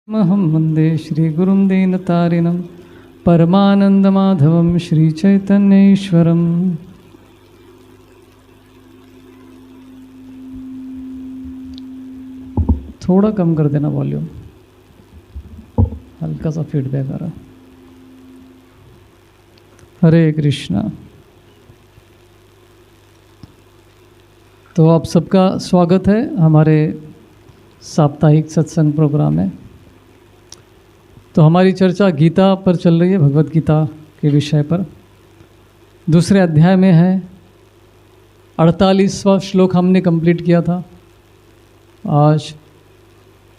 महं वन्दे श्रीगुरुं दीनतारिणं परमानन्दमाधवं श्रीचैतन्येश्वरम्। थोड़ा कम कर देना वॉल्यूम, हल्का सा फीडबैक आ रहा। हरे कृष्णा। तो आप सबका स्वागत है हमारे साप्ताहिक सत्संग प्रोग्राम में। तो हमारी चर्चा गीता पर चल रही है, भगवत गीता के विषय पर। दूसरे अध्याय में है 48वां श्लोक हमने कंप्लीट किया था। आज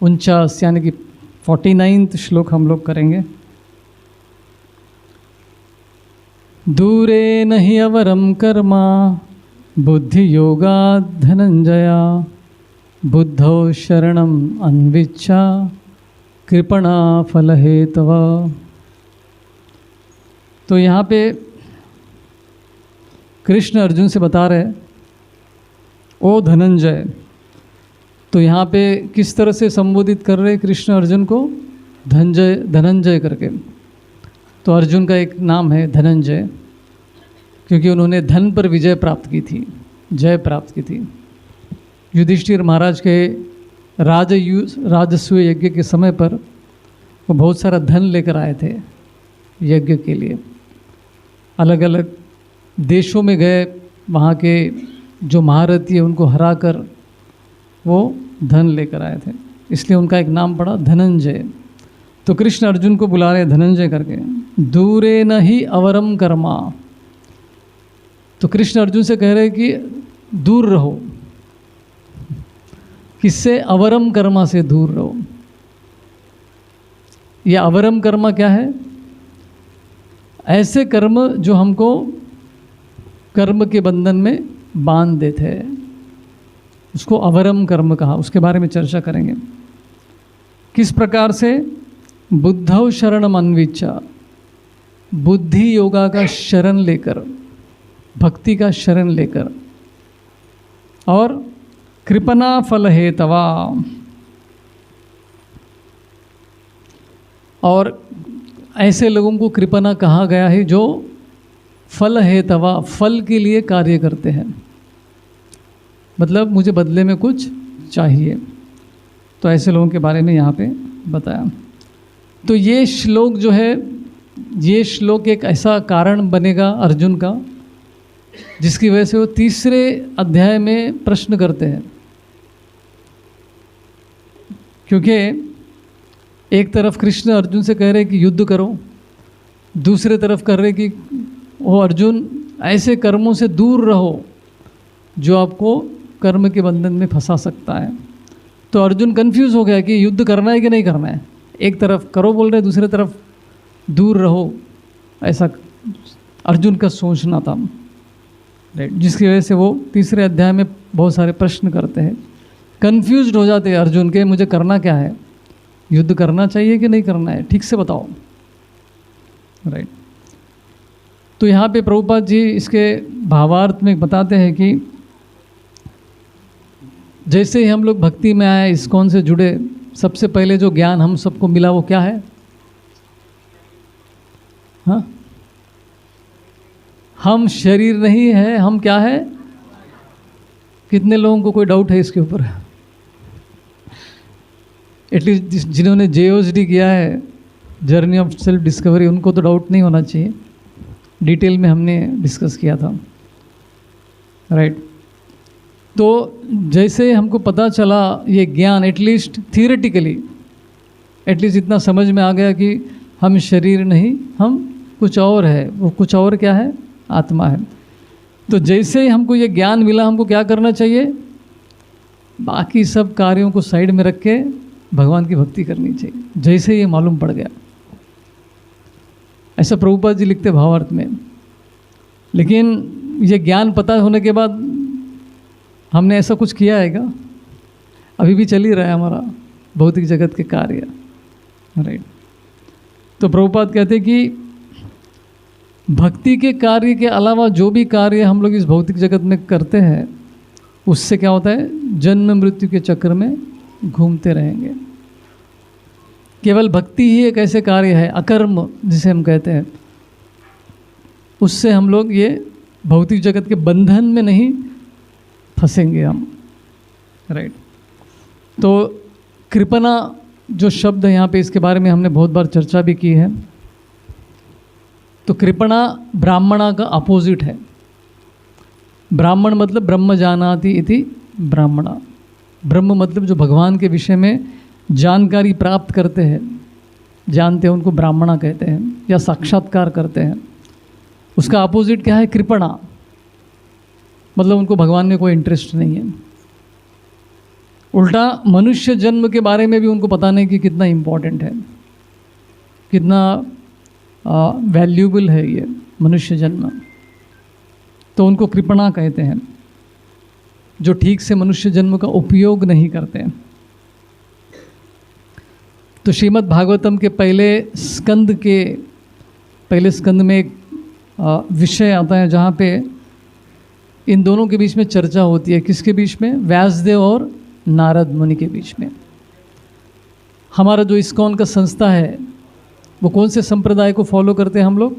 49 यानी कि 49th श्लोक हम लोग करेंगे। दूरे नहि अवरम कर्मा बुद्धि योगा धनंजया बुद्धौ शरणम अन्विच्छा कृपणा फल हेतव। तो यहाँ पे कृष्ण अर्जुन से बता रहे, ओ धनंजय। तो यहाँ पे किस तरह से संबोधित कर रहे कृष्ण अर्जुन को? धनंजय करके। तो अर्जुन का एक नाम है धनंजय, क्योंकि उन्होंने धन पर विजय प्राप्त की थी, जय प्राप्त की थी। युधिष्ठिर महाराज के राजसूय यज्ञ के समय पर वो बहुत सारा धन लेकर आए थे यज्ञ के लिए। अलग अलग देशों में गए, वहाँ के जो महारथी है उनको हराकर वो धन लेकर आए थे, इसलिए उनका एक नाम पड़ा धनंजय। तो कृष्ण अर्जुन को बुला रहे धनंजय करके। दूरे नहि अवरम कर्मा। तो कृष्ण अर्जुन से कह रहे कि दूर रहो। किससे? अवरम कर्मा से दूर रहो। यह अवरम कर्मा क्या है? ऐसे कर्म जो हमको कर्म के बंधन में बांध देते हैं, उसको अवरम कर्म कहा। उसके बारे में चर्चा करेंगे। किस प्रकार से? बुद्धौ शरणम अन्विच्छा, बुद्धि योगा का शरण लेकर, भक्ति का शरण लेकर, और कृपणा फल हेतवा, और ऐसे लोगों को कृपणा कहा गया है जो फल हेतवा, फल के लिए कार्य करते हैं। मतलब मुझे बदले में कुछ चाहिए। तो ऐसे लोगों के बारे में यहाँ पे बताया। तो ये श्लोक जो है, ये श्लोक एक ऐसा कारण बनेगा अर्जुन का, जिसकी वजह से वो तीसरे अध्याय में प्रश्न करते हैं। क्योंकि एक तरफ कृष्ण अर्जुन से कह रहे कि युद्ध करो, दूसरे तरफ कर रहे कि वो अर्जुन ऐसे कर्मों से दूर रहो जो आपको कर्म के बंधन में फंसा सकता है। तो अर्जुन कंफ्यूज हो गया कि युद्ध करना है कि नहीं करना है। एक तरफ करो बोल रहे, दूसरे तरफ दूर रहो, ऐसा अर्जुन का सोचना था। जिसकी वजह से वो तीसरे अध्याय में बहुत सारे प्रश्न करते हैं, कंफ्यूज्ड हो जाते हैं अर्जुन के, मुझे करना क्या है, युद्ध करना चाहिए कि नहीं करना है, ठीक से बताओ। राइट। तो यहाँ पे प्रभुपाद जी इसके भावार्थ में बताते हैं कि जैसे ही हम लोग भक्ति में आए, इस्कॉन से जुड़े, सबसे पहले जो ज्ञान हम सबको मिला वो क्या है? हाँ, हम शरीर नहीं है, हम क्या है? कितने लोगों को कोई डाउट है इसके ऊपर? एटलीस्ट जिन्होंने JOSD किया है, जर्नी ऑफ सेल्फ डिस्कवरी, उनको तो डाउट नहीं होना चाहिए। डिटेल में हमने डिस्कस किया था। राइट। तो जैसे हमको पता चला ये ज्ञान, एटलीस्ट थियोरेटिकली एटलीस्ट इतना समझ में आ गया कि हम शरीर नहीं, हम कुछ और है। वो कुछ और क्या है? आत्मा है। तो जैसे ही हमको ये ज्ञान मिला, हमको क्या करना चाहिए? बाकी सब कार्यों को साइड में रख के भगवान की भक्ति करनी चाहिए। जैसे ये मालूम पड़ गया, ऐसा प्रभुपाद जी लिखते भावार्थ में। लेकिन ये ज्ञान पता होने के बाद हमने ऐसा कुछ किया है क्या? अभी भी चल ही रहा है हमारा भौतिक जगत के कार्य। राइट। तो प्रभुपाद कहते हैं कि भक्ति के कार्य के अलावा जो भी कार्य हम लोग इस भौतिक जगत में करते हैं, उससे क्या होता है? जन्म मृत्यु के चक्र में घूमते रहेंगे। केवल भक्ति ही एक ऐसे कार्य है, अकर्म जिसे हम कहते हैं, उससे हम लोग ये भौतिक जगत के बंधन में नहीं फंसेंगे हम, राइट। तो कृपणा जो शब्द है यहाँ पे, इसके बारे में हमने बहुत बार चर्चा भी की है। तो कृपणा ब्राह्मणा का अपोजिट है। ब्राह्मण मतलब ब्रह्म जानाति इति ब्राह्मणा। ब्रह्म मतलब जो भगवान के विषय में जानकारी प्राप्त करते हैं, जानते हैं, उनको ब्राह्मणा कहते हैं या साक्षात्कार करते हैं। उसका अपोजिट क्या है? कृपणा, मतलब उनको भगवान में कोई इंटरेस्ट नहीं है। उल्टा मनुष्य जन्म के बारे में भी उनको पता नहीं कि कितना इम्पोर्टेंट है, कितना वैल्यूबल है ये मनुष्य जन्म। तो उनको कृपणा कहते हैं, जो ठीक से मनुष्य जन्म का उपयोग नहीं करते हैं। तो श्रीमद् भागवतम के पहले स्कंद में एक विषय आता है जहाँ पे इन दोनों के बीच में चर्चा होती है। किसके बीच में? व्यासदेव और नारद मुनि के बीच में। हमारा जो इस्कॉन का संस्था है वो कौन से संप्रदाय को फॉलो करते हैं हम लोग?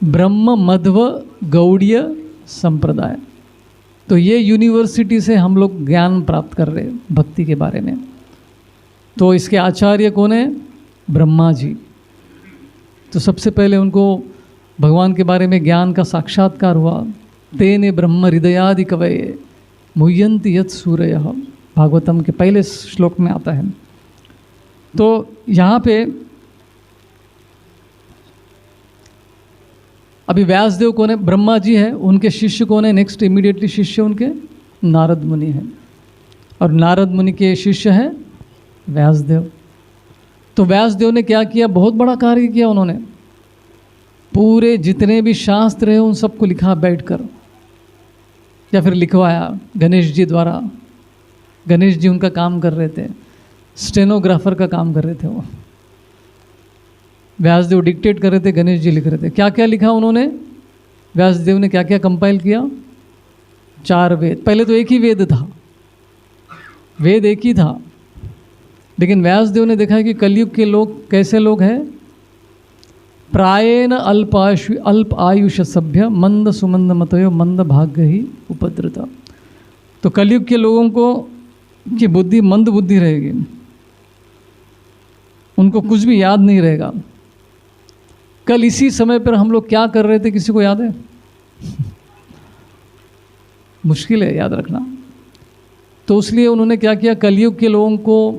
ब्रह्म मध्व गौड़ीय संप्रदाय। तो ये यूनिवर्सिटी से हम लोग ज्ञान प्राप्त कर रहे हैं भक्ति के बारे में। तो इसके आचार्य कौन है? ब्रह्मा जी। तो सबसे पहले उनको भगवान के बारे में ज्ञान का साक्षात्कार हुआ। तेने ब्रह्म हृदयादि कवये मुह्यन्ति यत् सूरयः, भागवतम के पहले श्लोक में आता है। तो यहाँ पे अभी व्यासदेव कौन है? ब्रह्मा जी है। उनके शिष्य कौन है? नेक्स्ट इमीडिएटली शिष्य उनके नारद मुनि हैं, और नारद मुनि के शिष्य हैं व्यासदेव। तो व्यासदेव ने क्या किया? बहुत बड़ा कार्य किया उन्होंने। पूरे जितने भी शास्त्र हैं उन सबको लिखा बैठकर, या फिर लिखवाया गणेश जी द्वारा। गणेश जी उनका काम कर रहे थे, स्टेनोग्राफर का काम कर रहे थे वो। व्यासदेव डिक्टेट कर रहे थे, गणेश जी लिख रहे थे। क्या क्या लिखा उन्होंने? व्यासदेव ने क्या क्या कंपाइल किया? 4 वेद। पहले तो एक ही वेद था, वेद एक ही था, लेकिन व्यासदेव ने देखा कि कलयुग के लोग कैसे लोग हैं? प्रायेण अल्प आयुष सभ्य मंद सुमंद मतयो मंद भाग्य ही उपद्रता। तो कलयुग के लोगों को की बुद्धि मंद बुद्धि रहेगी, उनको कुछ भी याद नहीं रहेगा। कल इसी समय पर हम लोग क्या कर रहे थे, किसी को याद है? मुश्किल है याद रखना। तो इसलिए उन्होंने क्या किया? कलयुग के लोगों को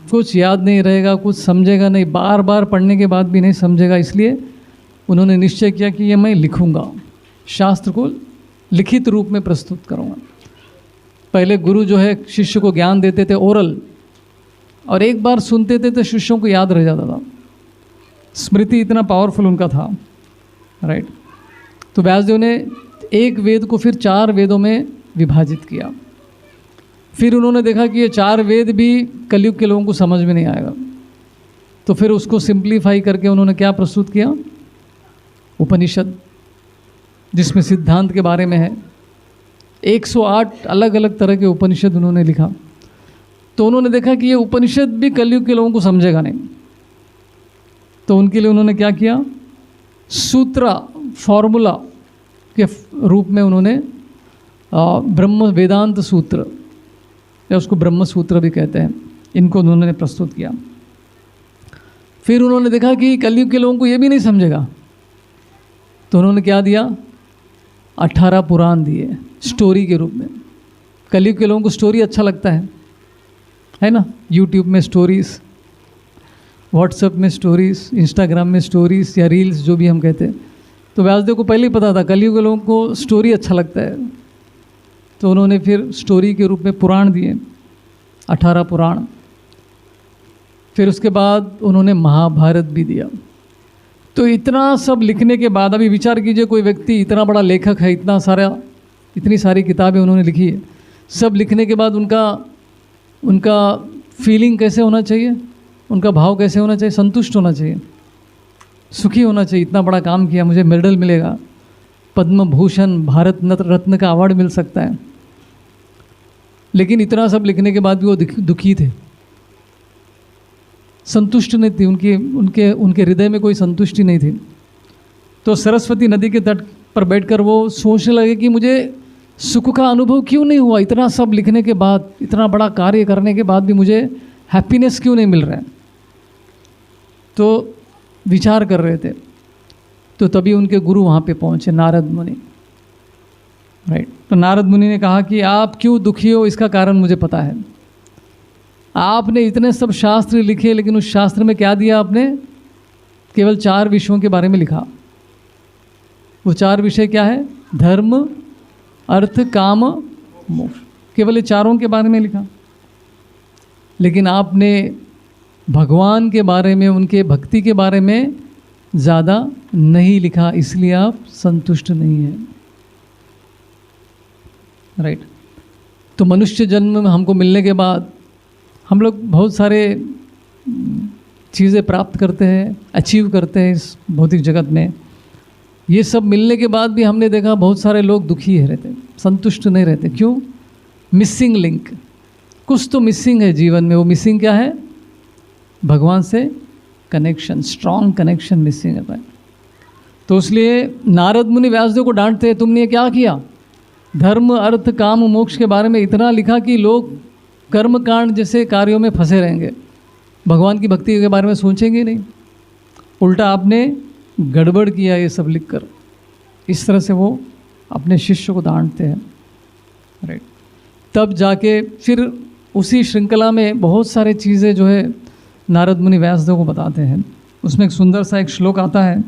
कुछ याद नहीं रहेगा, कुछ समझेगा नहीं, बार बार पढ़ने के बाद भी नहीं समझेगा। इसलिए उन्होंने निश्चय किया कि ये मैं लिखूंगा, शास्त्र को लिखित रूप में प्रस्तुत करूंगा। पहले गुरु जो है शिष्य को ज्ञान देते थे ओरल, और एक बार सुनते थे तो शिष्यों को याद रह जाता था। स्मृति इतना पावरफुल उनका था, राइट। तो व्यासदेव ने एक वेद को फिर 4 वेदों में विभाजित किया। फिर उन्होंने देखा कि ये 4 वेद भी कलयुग के लोगों को समझ में नहीं आएगा, तो फिर उसको सिंप्लीफाई करके उन्होंने क्या प्रस्तुत किया? उपनिषद, जिसमें सिद्धांत के बारे में है। 108 अलग अलग तरह के उपनिषद उन्होंने लिखा। तो उन्होंने देखा कि ये उपनिषद भी कलयुग के लोगों को समझेगा नहीं, तो उनके लिए उन्होंने क्या किया? सूत्र, फॉर्मूला के रूप में उन्होंने ब्रह्म वेदांत सूत्र, या उसको ब्रह्म सूत्र भी कहते हैं, इनको उन्होंने प्रस्तुत किया। फिर उन्होंने देखा कि कलयुग के लोगों को ये भी नहीं समझेगा, तो उन्होंने क्या दिया? 18 पुराण दिए स्टोरी के रूप में। कलयुग के लोगों को स्टोरी अच्छा लगता है ना? यूट्यूब में स्टोरीज़, व्हाट्सएप में स्टोरीज़, इंस्टाग्राम में स्टोरीज़ या रील्स जो भी हम कहते हैं। तो व्यासदेव को पहले ही पता था कलयुग के लोगों को स्टोरी अच्छा लगता है, तो उन्होंने फिर स्टोरी के रूप में पुराण दिए, 18 पुराण। फिर उसके बाद उन्होंने महाभारत भी दिया। तो इतना सब लिखने के बाद, अभी विचार कीजिए, कोई व्यक्ति इतना बड़ा लेखक है, इतनी सारी किताबें उन्होंने लिखी है, सब लिखने के बाद उनका फीलिंग कैसे होना चाहिए? उनका भाव कैसे होना चाहिए? संतुष्ट होना चाहिए, सुखी होना चाहिए। इतना बड़ा काम किया, मुझे मेडल मिलेगा, पद्म भूषण, भारत रत्न का अवार्ड मिल सकता है। लेकिन इतना सब लिखने के बाद भी वो दुखी थे। संतुष्ट नहीं थी, उनके उनके उनके हृदय में कोई संतुष्टि नहीं थी। तो सरस्वती नदी के तट पर बैठकर वो सोचने लगे कि मुझे सुख का अनुभव क्यों नहीं हुआ, इतना सब लिखने के बाद, इतना बड़ा कार्य करने के बाद भी मुझे हैप्पीनेस क्यों नहीं मिल रहा है। तो विचार कर रहे थे, तो तभी उनके गुरु वहाँ पे पहुँचे, नारद मुनि, राइट। तो नारद मुनि ने कहा कि आप क्यों दुखी हो, इसका कारण मुझे पता है। आपने इतने सब शास्त्र लिखे, लेकिन उस शास्त्र में क्या दिया आपने, केवल 4 विषयों के बारे में लिखा। वो 4 विषय क्या है, धर्म, अर्थ, काम, मोक्ष, केवल ये चारों के बारे में लिखा। लेकिन आपने भगवान के बारे में, उनके भक्ति के बारे में ज़्यादा नहीं लिखा, इसलिए आप संतुष्ट नहीं हैं, राइट। तो मनुष्य जन्म में हमको मिलने के बाद हम लोग बहुत सारे चीज़ें प्राप्त करते हैं, अचीव करते हैं इस भौतिक जगत में। ये सब मिलने के बाद भी हमने देखा बहुत सारे लोग दुखी है रहते, संतुष्ट नहीं रहते। क्यों? मिसिंग लिंक, कुछ तो मिसिंग है जीवन में। वो मिसिंग क्या है? भगवान से कनेक्शन, स्ट्रॉन्ग कनेक्शन मिसिंग है। तो इसलिए नारद मुनि व्यासदेव को डांटते हैं, तुमने ये क्या किया, धर्म, अर्थ, काम, मोक्ष के बारे में इतना लिखा कि लोग कर्म कांड जैसे कार्यों में फंसे रहेंगे, भगवान की भक्ति के बारे में सोचेंगे नहीं। उल्टा आपने गड़बड़ किया ये सब लिखकर। इस तरह से वो अपने शिष्य को डांटते हैं, राइट। तब जाके फिर उसी श्रृंखला में बहुत सारे चीज़ें जो है नारद मुनि व्यासदेव को बताते हैं। उसमें एक सुंदर सा एक श्लोक आता है,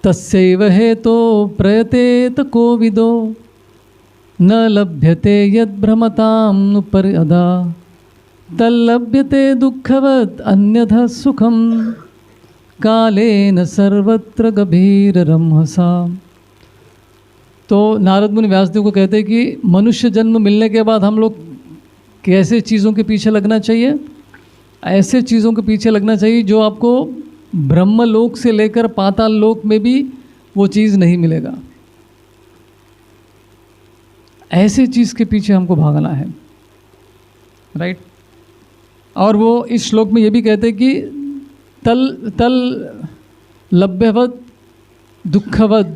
तस्यैव हेतो प्रयतेत कोविदो न लभ्यते यद् भ्रमतां पर्यदा तल्लभ्यते दुःखवत् अन्यथा सुखम कालेन सर्वत्र गभीररमसा। तो नारद मुनि व्यासदेव को कहते हैं कि मनुष्य जन्म मिलने के बाद हम लोग कैसे चीज़ों के पीछे लगना चाहिए, ऐसे चीज़ों के पीछे लगना चाहिए जो आपको ब्रह्मलोक से लेकर पाताल लोक में भी वो चीज़ नहीं मिलेगा। ऐसे चीज़ के पीछे हमको भागना है, राइट। और वो इस श्लोक में ये भी कहते हैं कि तल लभ्यवत् दुःखवत्,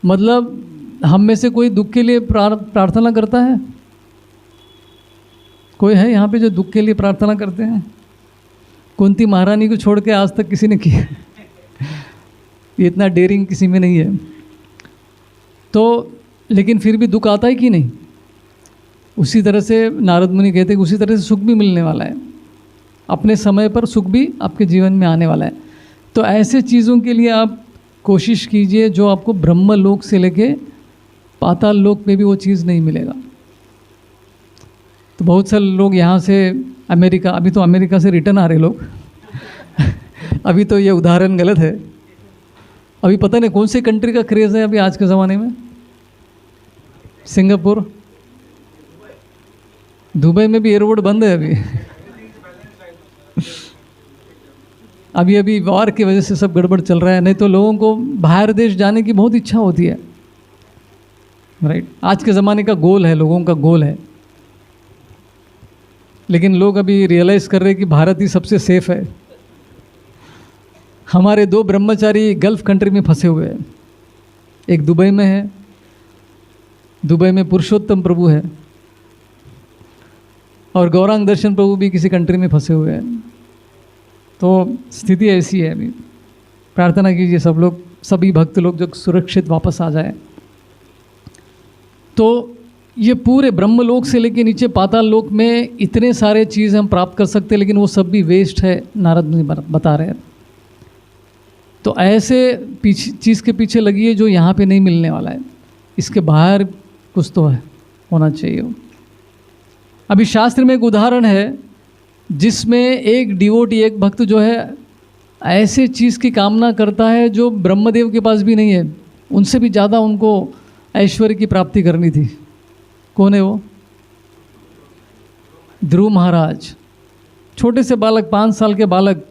मतलब हम में से कोई दुख के लिए प्रार्थना करता है? कोई है यहाँ पे जो दुख के लिए प्रार्थना करते हैं? कुंती महारानी को छोड़ के आज तक किसी ने किया? ये इतना डेयरिंग किसी में नहीं है। तो लेकिन फिर भी दुख आता है कि नहीं? उसी तरह से नारद मुनि कहते हैं कि उसी तरह से सुख भी मिलने वाला है, अपने समय पर सुख भी आपके जीवन में आने वाला है। तो ऐसे चीज़ों के लिए आप कोशिश कीजिए जो आपको ब्रह्म लोक से लेके पाताल लोक में भी वो चीज़ नहीं मिलेगा। तो बहुत सारे लोग यहाँ से अमेरिका, अभी तो अमेरिका से रिटर्न आ रहे लोग अभी तो ये उदाहरण गलत है, अभी पता नहीं कौन सी कंट्री का क्रेज़ है अभी आज के ज़माने में। सिंगापुर, दुबई में भी एयरपोर्ट बंद है अभी अभी वॉर की वजह से सब गड़बड़ चल रहा है। नहीं तो लोगों को बाहर देश जाने की बहुत इच्छा होती है, राइट। आज के ज़माने का गोल है, लोगों का गोल है। लेकिन लोग अभी रियलाइज़ कर रहे हैं कि भारत ही सबसे सेफ है। हमारे 2 ब्रह्मचारी गल्फ़ कंट्री में फंसे हुए हैं, एक दुबई में है, दुबई में पुरुषोत्तम प्रभु है, और गौरांग दर्शन प्रभु भी किसी कंट्री में फंसे हुए हैं। तो स्थिति ऐसी है अभी। प्रार्थना कीजिए सब लोग, सभी भक्त लोग जो सुरक्षित वापस आ जाए। तो ये पूरे ब्रह्मलोक से लेके नीचे पाताल लोक में इतने सारे चीज़ हम प्राप्त कर सकते हैं, लेकिन वो सब भी वेस्ट है, नारद मुनि बता रहे हैं। तो ऐसे चीज़ के पीछे लगिए जो यहाँ पे नहीं मिलने वाला है, इसके बाहर कुछ तो है, होना चाहिए। अभी शास्त्र में एक उदाहरण है जिसमें एक डिवोटी, एक भक्त जो है ऐसे चीज़ की कामना करता है जो ब्रह्मदेव के पास भी नहीं है, उनसे भी ज़्यादा उनको ऐश्वर्य की प्राप्ति करनी थी। कौन है वो? ध्रुव महाराज। छोटे से बालक, 5 साल के बालक,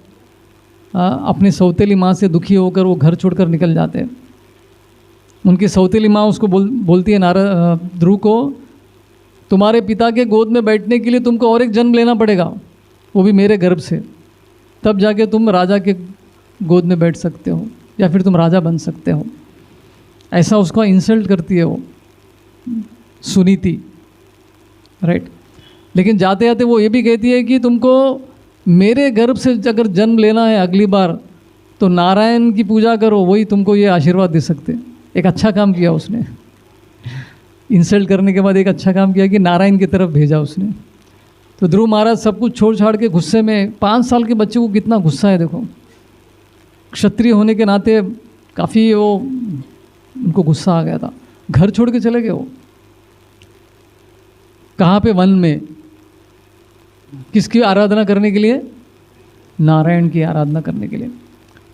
अपनी सौतेली माँ से दुखी होकर वो घर छोड़कर निकल जाते हैं। उनकी सौतेली माँ उसको बोलती है ध्रुव को तुम्हारे पिता के गोद में बैठने के लिए तुमको और एक जन्म लेना पड़ेगा, वो भी मेरे गर्भ से, तब जाके तुम राजा के गोद में बैठ सकते हो या फिर तुम राजा बन सकते हो। ऐसा उसको इंसल्ट करती है वो सुनीति, राइट। लेकिन जाते जाते वो ये भी कहती है कि तुमको मेरे गर्भ से अगर जन्म लेना है अगली बार तो नारायण की पूजा करो, वही तुमको ये आशीर्वाद दे सकते। एक अच्छा काम किया उसने, इंसल्ट करने के बाद एक अच्छा काम किया कि नारायण की तरफ भेजा उसने। तो ध्रुव महाराज सब कुछ छोड़ छाड़ के गुस्से में, 5 साल के बच्चे को कितना गुस्सा है देखो, क्षत्रिय होने के नाते काफ़ी वो उनको गुस्सा आ गया था, घर छोड़ के चले गए वो। कहाँ पे? वन में। किसकी आराधना करने के लिए? नारायण की आराधना करने के लिए।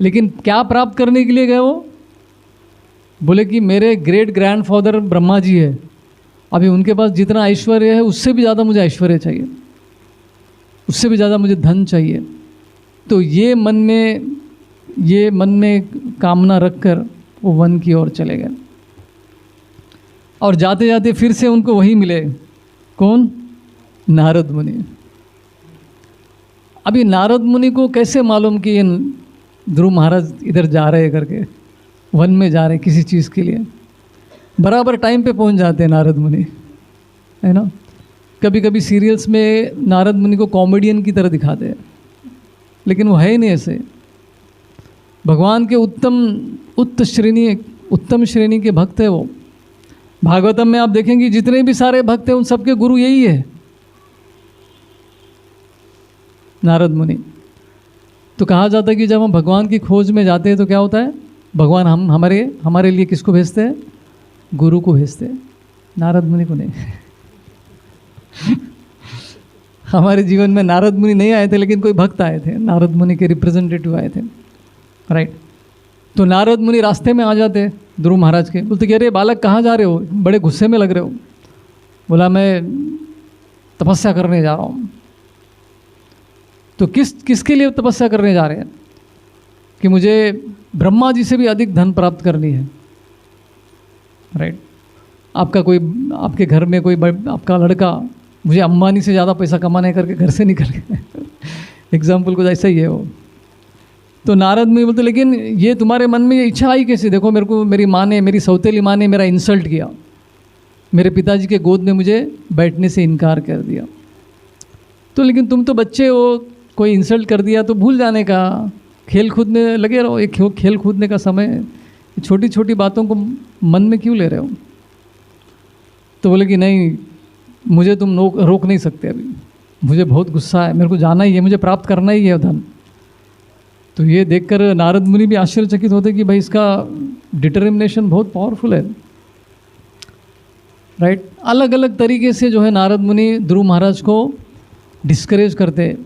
लेकिन क्या प्राप्त करने के लिए गए वो? बोले कि मेरे ग्रेट ग्रैंडफादर ब्रह्मा जी है, अभी उनके पास जितना ऐश्वर्य है उससे भी ज़्यादा मुझे ऐश्वर्य चाहिए, उससे भी ज़्यादा मुझे धन चाहिए। तो ये मन में कामना रखकर वो वन की ओर चले गए। और जाते जाते फिर से उनको वही मिले, कौन? नारद मुनि। अभी नारद मुनि को कैसे मालूम कि ये ध्रुव महाराज इधर जा रहे हैं करके, वन में जा रहे हैं किसी चीज़ के लिए। बराबर टाइम पे पहुंच जाते हैं नारद मुनि, है ना। कभी कभी सीरियल्स में नारद मुनि को कॉमेडियन की तरह दिखाते हैं, लेकिन वो है ही नहीं ऐसे। भगवान के उत्तम श्रेणी के भक्त है वो। भागवतम में आप देखेंगे जितने भी सारे भक्त हैं उन सबके गुरु यही है, नारद मुनि। तो कहा जाता है कि जब हम भगवान की खोज में जाते हैं तो क्या होता है, भगवान हमारे लिए किसको भेजते हैं? गुरु को भेजते हैं, नारद मुनि को नहीं। हमारे जीवन में नारद मुनि नहीं आए थे, लेकिन कोई भक्त आए थे, नारद मुनि के रिप्रेजेंटेटिव आए थे, राइट। तो नारद मुनि रास्ते में आ जाते ध्रुव महाराज के, बोलते कि अरे बालक कहाँ जा रहे हो, बड़े गुस्से में लग रहे हो। बोला मैं तपस्या करने जा रहा हूँ। तो किसके लिए तपस्या करने जा रहे हैं? कि मुझे ब्रह्मा जी से भी अधिक धन प्राप्त करनी है, राइट। आपके घर में कोई आपका लड़का मुझे अंबानी से ज़्यादा पैसा कमाने करके घर से निकल गया। एग्जाम्पल कुछ ऐसा ही है वो। तो नारद मुनि बोलते लेकिन ये तुम्हारे मन में ये इच्छा आई कैसे? देखो मेरी सौतेली माँ ने मेरा इंसल्ट किया, मेरे पिताजी के गोद में मुझे बैठने से इनकार कर दिया। तो लेकिन तुम तो बच्चे हो, कोई इंसल्ट कर दिया तो भूल जाने का, खेल कूद में लगे रहो, एक खेल कूदने का समय है, छोटी छोटी बातों को मन में क्यों ले रहे हो? तो बोले कि नहीं, मुझे तुम रोक नहीं सकते, अभी मुझे बहुत गुस्सा है, मेरे को जाना ही है, मुझे प्राप्त करना ही है धन। तो ये देखकर नारद मुनि भी आश्चर्यचकित होते कि भाई इसका डिटर्मिनेशन बहुत पावरफुल है, राइट। अलग अलग तरीके से जो है नारद मुनि ध्रुव महाराज को डिस्करेज करते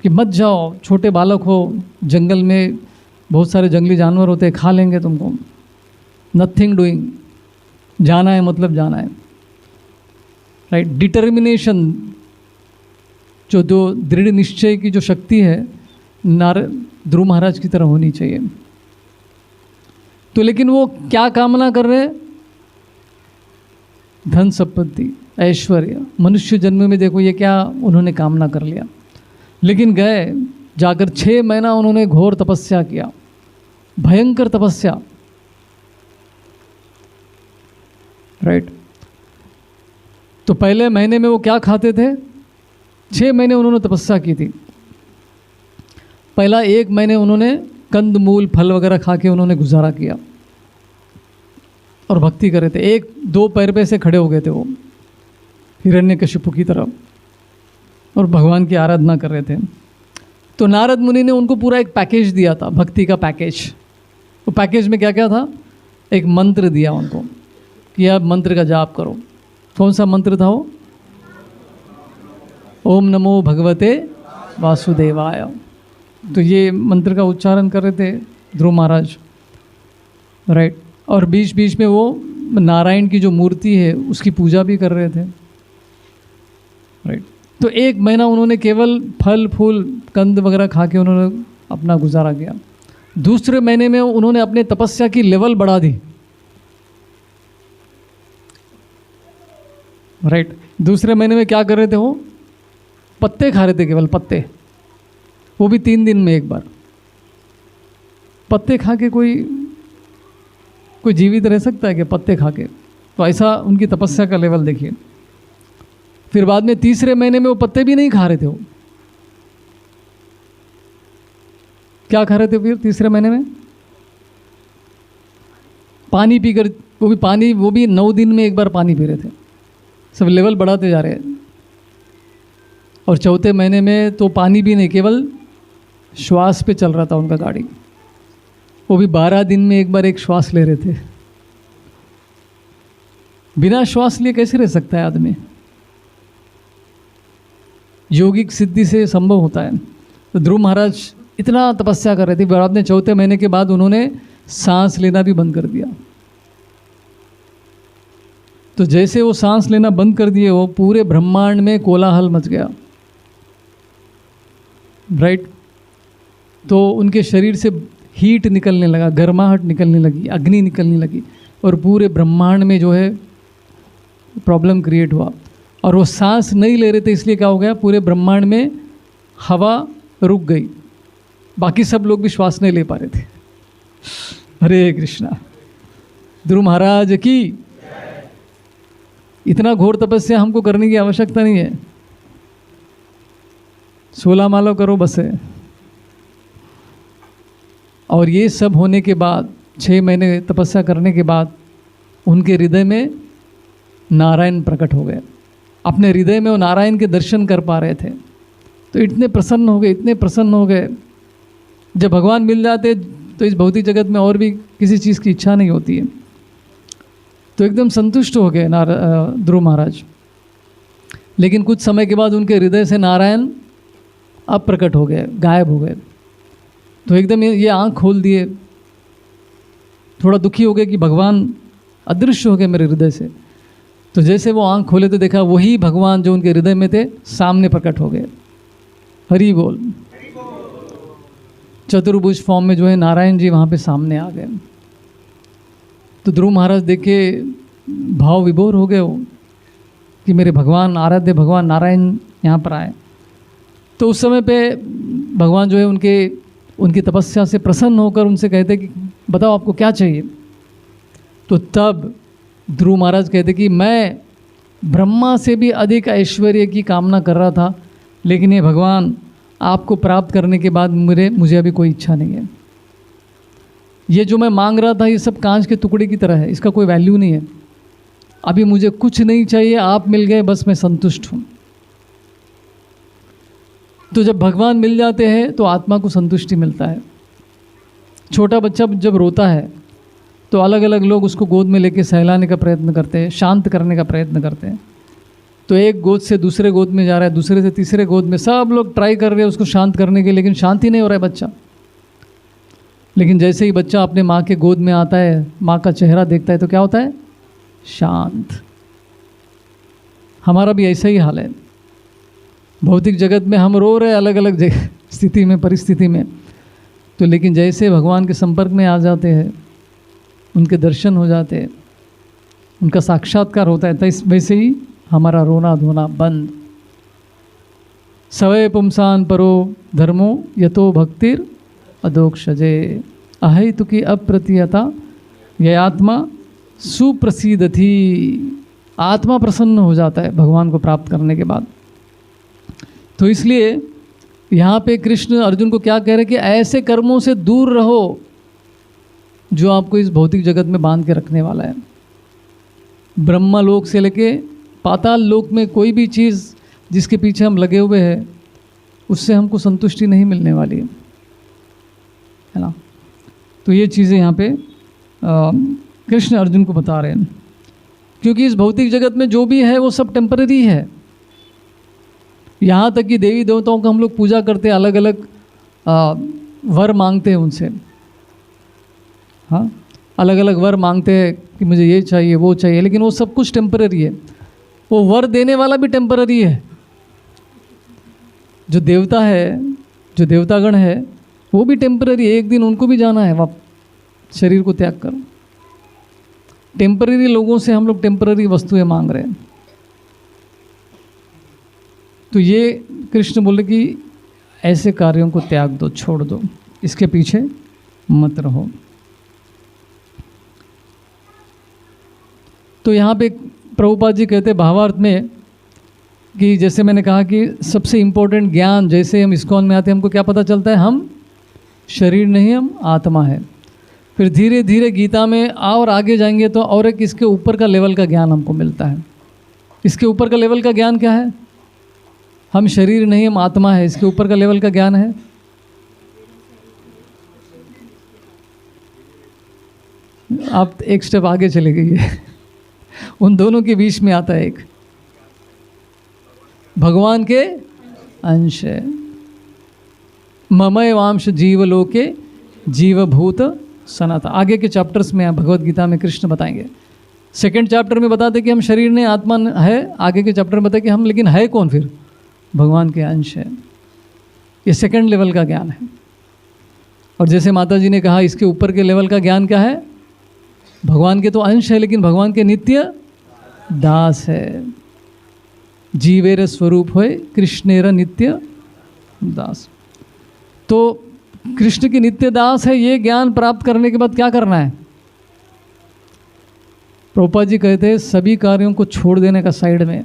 कि मत जाओ, छोटे बालक हो, जंगल में बहुत सारे जंगली जानवर होते हैं, खा लेंगे तुमको, नथिंग डूइंग, जाना है मतलब जाना है, राइट। डिटर्मिनेशन, जो दृढ़ निश्चय की जो शक्ति है ध्रुव महाराज की तरह होनी चाहिए। तो लेकिन वो क्या कामना कर रहे हैं? धन संपत्ति, ऐश्वर्य। मनुष्य जन्म में देखो ये क्या उन्होंने कामना कर लिया। लेकिन गए जाकर 6 महीना उन्होंने घोर तपस्या किया, भयंकर तपस्या, राइट। तो पहले महीने में वो क्या खाते थे? 6 महीने उन्होंने तपस्या की थी। पहला 1 महीने उन्होंने कंद मूल फल वगैरह खा के उन्होंने गुजारा किया और भक्ति कर रहे थे। 1-2 पैर पे से खड़े हो गए थे वो हिरण्यकशिपु की तरफ और भगवान की आराधना कर रहे थे। तो नारद मुनि ने उनको पूरा एक पैकेज दिया था, भक्ति का पैकेज। वो पैकेज में क्या क्या था? एक मंत्र दिया उनको कि आप मंत्र का जाप करो। कौन सा मंत्र था वो? ओम नमो भगवते वासुदेवाय। तो ये मंत्र का उच्चारण कर रहे थे ध्रुव महाराज, राइट। और बीच बीच में वो नारायण की जो मूर्ति है उसकी पूजा भी कर रहे थे, राइट। तो 1 महीना उन्होंने केवल फल फूल कंद वगैरह खा के उन्होंने अपना गुजारा किया। दूसरे महीने में उन्होंने अपने तपस्या की लेवल बढ़ा दी। राइट। दूसरे महीने में क्या कर रहे थे वो? पत्ते खा रहे थे, केवल पत्ते, वो भी 3 दिन में एक बार। पत्ते खा के कोई जीवित रह सकता है कि पत्ते खा के? तो ऐसा उनकी तपस्या का लेवल देखिए। फिर बाद में तीसरे महीने में वो पत्ते भी नहीं खा रहे थे। वो क्या खा रहे थे फिर तीसरे महीने में? पानी पीकर, वो भी 9 दिन में एक बार पानी पी रहे थे। सब लेवल बढ़ाते जा रहे हैं। और चौथे महीने में तो पानी भी नहीं, केवल श्वास पे चल रहा था उनका गाड़ी। वो भी 12 दिन में एक बार एक श्वास ले रहे थे। बिना श्वास लिए कैसे रह सकता है आदमी? योगिक सिद्धि से संभव होता है। तो ध्रुव महाराज इतना तपस्या कर रहे थे, बाद में चौथे महीने के बाद उन्होंने सांस लेना भी बंद कर दिया। तो जैसे वो सांस लेना बंद कर दिए, वो पूरे ब्रह्मांड में कोलाहल मच गया, राइट। तो उनके शरीर से हीट निकलने लगा, गर्माहट निकलने लगी, अग्नि निकलने लगी, और पूरे ब्रह्मांड में जो है प्रॉब्लम क्रिएट हुआ। और वो सांस नहीं ले रहे थे, इसलिए क्या हो गया, पूरे ब्रह्मांड में हवा रुक गई। बाकी सब लोग भी श्वास नहीं ले पा रहे थे। हरे कृष्णा। ध्रुव महाराज की। इतना घोर तपस्या हमको करने की आवश्यकता नहीं है। 16 माला करो बस है। और ये सब होने के बाद, 6 महीने तपस्या करने के बाद, उनके हृदय में नारायण प्रकट हो गए। अपने हृदय में वो नारायण के दर्शन कर पा रहे थे। तो इतने प्रसन्न हो गए, इतने प्रसन्न हो गए। जब भगवान मिल जाते तो इस भौतिक जगत में और भी किसी चीज़ की इच्छा नहीं होती है। तो एकदम संतुष्ट हो गए ध्रुव महाराज। लेकिन कुछ समय के बाद उनके हृदय से नारायण अप्रकट हो गए, गायब हो गए। तो एकदम ये आँख खोल दिए, थोड़ा दुखी हो गए कि भगवान अदृश्य हो गए मेरे हृदय से। तो जैसे वो आँख खोले तो देखा वही भगवान जो उनके हृदय में थे सामने प्रकट हो गए। हरि बोल। चतुर्भुज फॉर्म में जो है नारायण जी वहाँ पे सामने आ गए। तो ध्रुव महाराज देखे भाव विभोर हो गए हो कि मेरे भगवान, आराध्य भगवान नारायण यहाँ पर आए। तो उस समय पे भगवान जो है उनकी तपस्या से प्रसन्न होकर उनसे कहते कि बताओ आपको क्या चाहिए। तो तब ध्रुव महाराज कहते कि मैं ब्रह्मा से भी अधिक ऐश्वर्य की कामना कर रहा था, लेकिन ये भगवान आपको प्राप्त करने के बाद मुझे अभी कोई इच्छा नहीं है। ये जो मैं मांग रहा था ये सब कांच के टुकड़े की तरह है, इसका कोई वैल्यू नहीं है। अभी मुझे कुछ नहीं चाहिए, आप मिल गए बस मैं संतुष्ट हूँ। तो जब भगवान मिल जाते हैं तो आत्मा को संतुष्टि मिलता है। छोटा बच्चा जब रोता है तो अलग अलग लोग उसको गोद में लेके सहलाने का प्रयत्न करते हैं, शांत करने का प्रयत्न करते हैं। तो एक गोद से दूसरे गोद में जा रहा है, दूसरे से तीसरे गोद में, सब लोग ट्राई कर रहे हैं उसको शांत करने के, लेकिन शांति नहीं हो रहा है बच्चा। लेकिन जैसे ही बच्चा अपने माँ के गोद में आता है, माँ का चेहरा देखता है तो क्या होता है? शांत। हमारा भी ऐसा ही हाल है। भौतिक जगत में हम रो रहे अलग अलग स्थिति में, परिस्थिति में, तो लेकिन जैसे भगवान के संपर्क में आ जाते हैं, उनके दर्शन हो जाते हैं, उनका साक्षात्कार होता है, तो इस वैसे ही हमारा रोना धोना बंद। सवय पुंसान परो धर्मो यतो भक्तिर अदोक्षजे अहैतुकी अप्रतीयता ये आत्मा सुप्रसिद्ध थी। आत्मा प्रसन्न हो जाता है भगवान को प्राप्त करने के बाद। तो इसलिए यहाँ पे कृष्ण अर्जुन को क्या कह रहे हैं कि ऐसे कर्मों से दूर रहो जो आपको इस भौतिक जगत में बांध के रखने वाला है। ब्रह्मा लोक से लेके पाताल लोक में कोई भी चीज़ जिसके पीछे हम लगे हुए हैं उससे हमको संतुष्टि नहीं मिलने वाली है ना। तो ये चीज़ें यहाँ पे कृष्ण अर्जुन को बता रहे हैं, क्योंकि इस भौतिक जगत में जो भी है वो सब टेम्पररी है। यहाँ तक कि देवी देवताओं का हम लोग पूजा करते हैं, अलग अलग वर मांगते हैं उनसे, हाँ, अलग अलग वर मांगते हैं कि मुझे ये चाहिए वो चाहिए, लेकिन वो सब कुछ टेम्पररी है। वो वर देने वाला भी टेम्पररी है। जो देवता है, जो देवतागण है, वो भी टेम्पररी है। एक दिन उनको भी जाना है शरीर को त्याग कर। टेम्पररी लोगों से हम लोग टेम्पररी वस्तुएं मांग रहे हैं। तो ये कृष्ण बोले कि ऐसे कार्यों को त्याग दो, छोड़ दो, इसके पीछे मत रहो। तो यहाँ पे प्रभुपाद जी कहते भावार्थ में कि जैसे मैंने कहा कि सबसे इम्पोर्टेंट ज्ञान, जैसे हम इस्कॉन में आते हैं हमको क्या पता चलता है, हम शरीर नहीं, हम आत्मा है। फिर धीरे धीरे गीता में और आगे जाएंगे तो और एक इसके ऊपर का लेवल का ज्ञान हमको मिलता है। इसके ऊपर का लेवल का ज्ञान क्या है? हम शरीर नहीं, हम आत्मा है। इसके ऊपर का लेवल का ज्ञान है आप एक स्टेप आगे चले गए उन दोनों के बीच में आता है एक भगवान के अंश है। ममैवांश जीवलोके जीवभूत सनातन। आगे के चैप्टर्स में भगवत गीता में कृष्ण बताएंगे। सेकंड चैप्टर में बताते कि हम शरीर नहीं, आत्मा है। आगे के चैप्टर में बताए कि हम लेकिन है कौन? फिर भगवान के अंश है। ये सेकंड लेवल का ज्ञान है। और जैसे माता जी ने कहा, इसके ऊपर के लेवल का ज्ञान क्या है? भगवान के तो अंश है लेकिन भगवान के नित्य दास है। जीवेर स्वरूप होय कृष्णेर नित्य दास। तो कृष्ण की नित्य दास है। ये ज्ञान प्राप्त करने के बाद क्या करना है? प्रभुपाद जी कहते हैं सभी कार्यों को छोड़ देने का साइड में,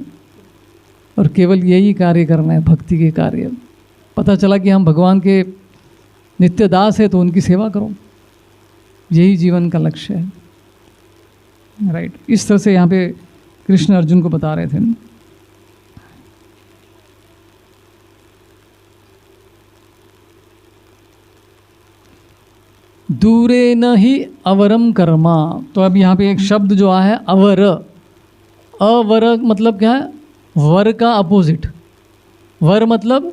और केवल यही कार्य करना है, भक्ति के कार्य। पता चला कि हम भगवान के नित्य दास है तो उनकी सेवा करो, यही जीवन का लक्ष्य है। राइट। इस तरह से यहाँ पे कृष्ण अर्जुन को बता रहे थे। दूरे न ही अवरम कर्मा। तो अब यहाँ पे एक शब्द जो आया है अवर। अवर मतलब क्या है? वर का अपोजिट। वर मतलब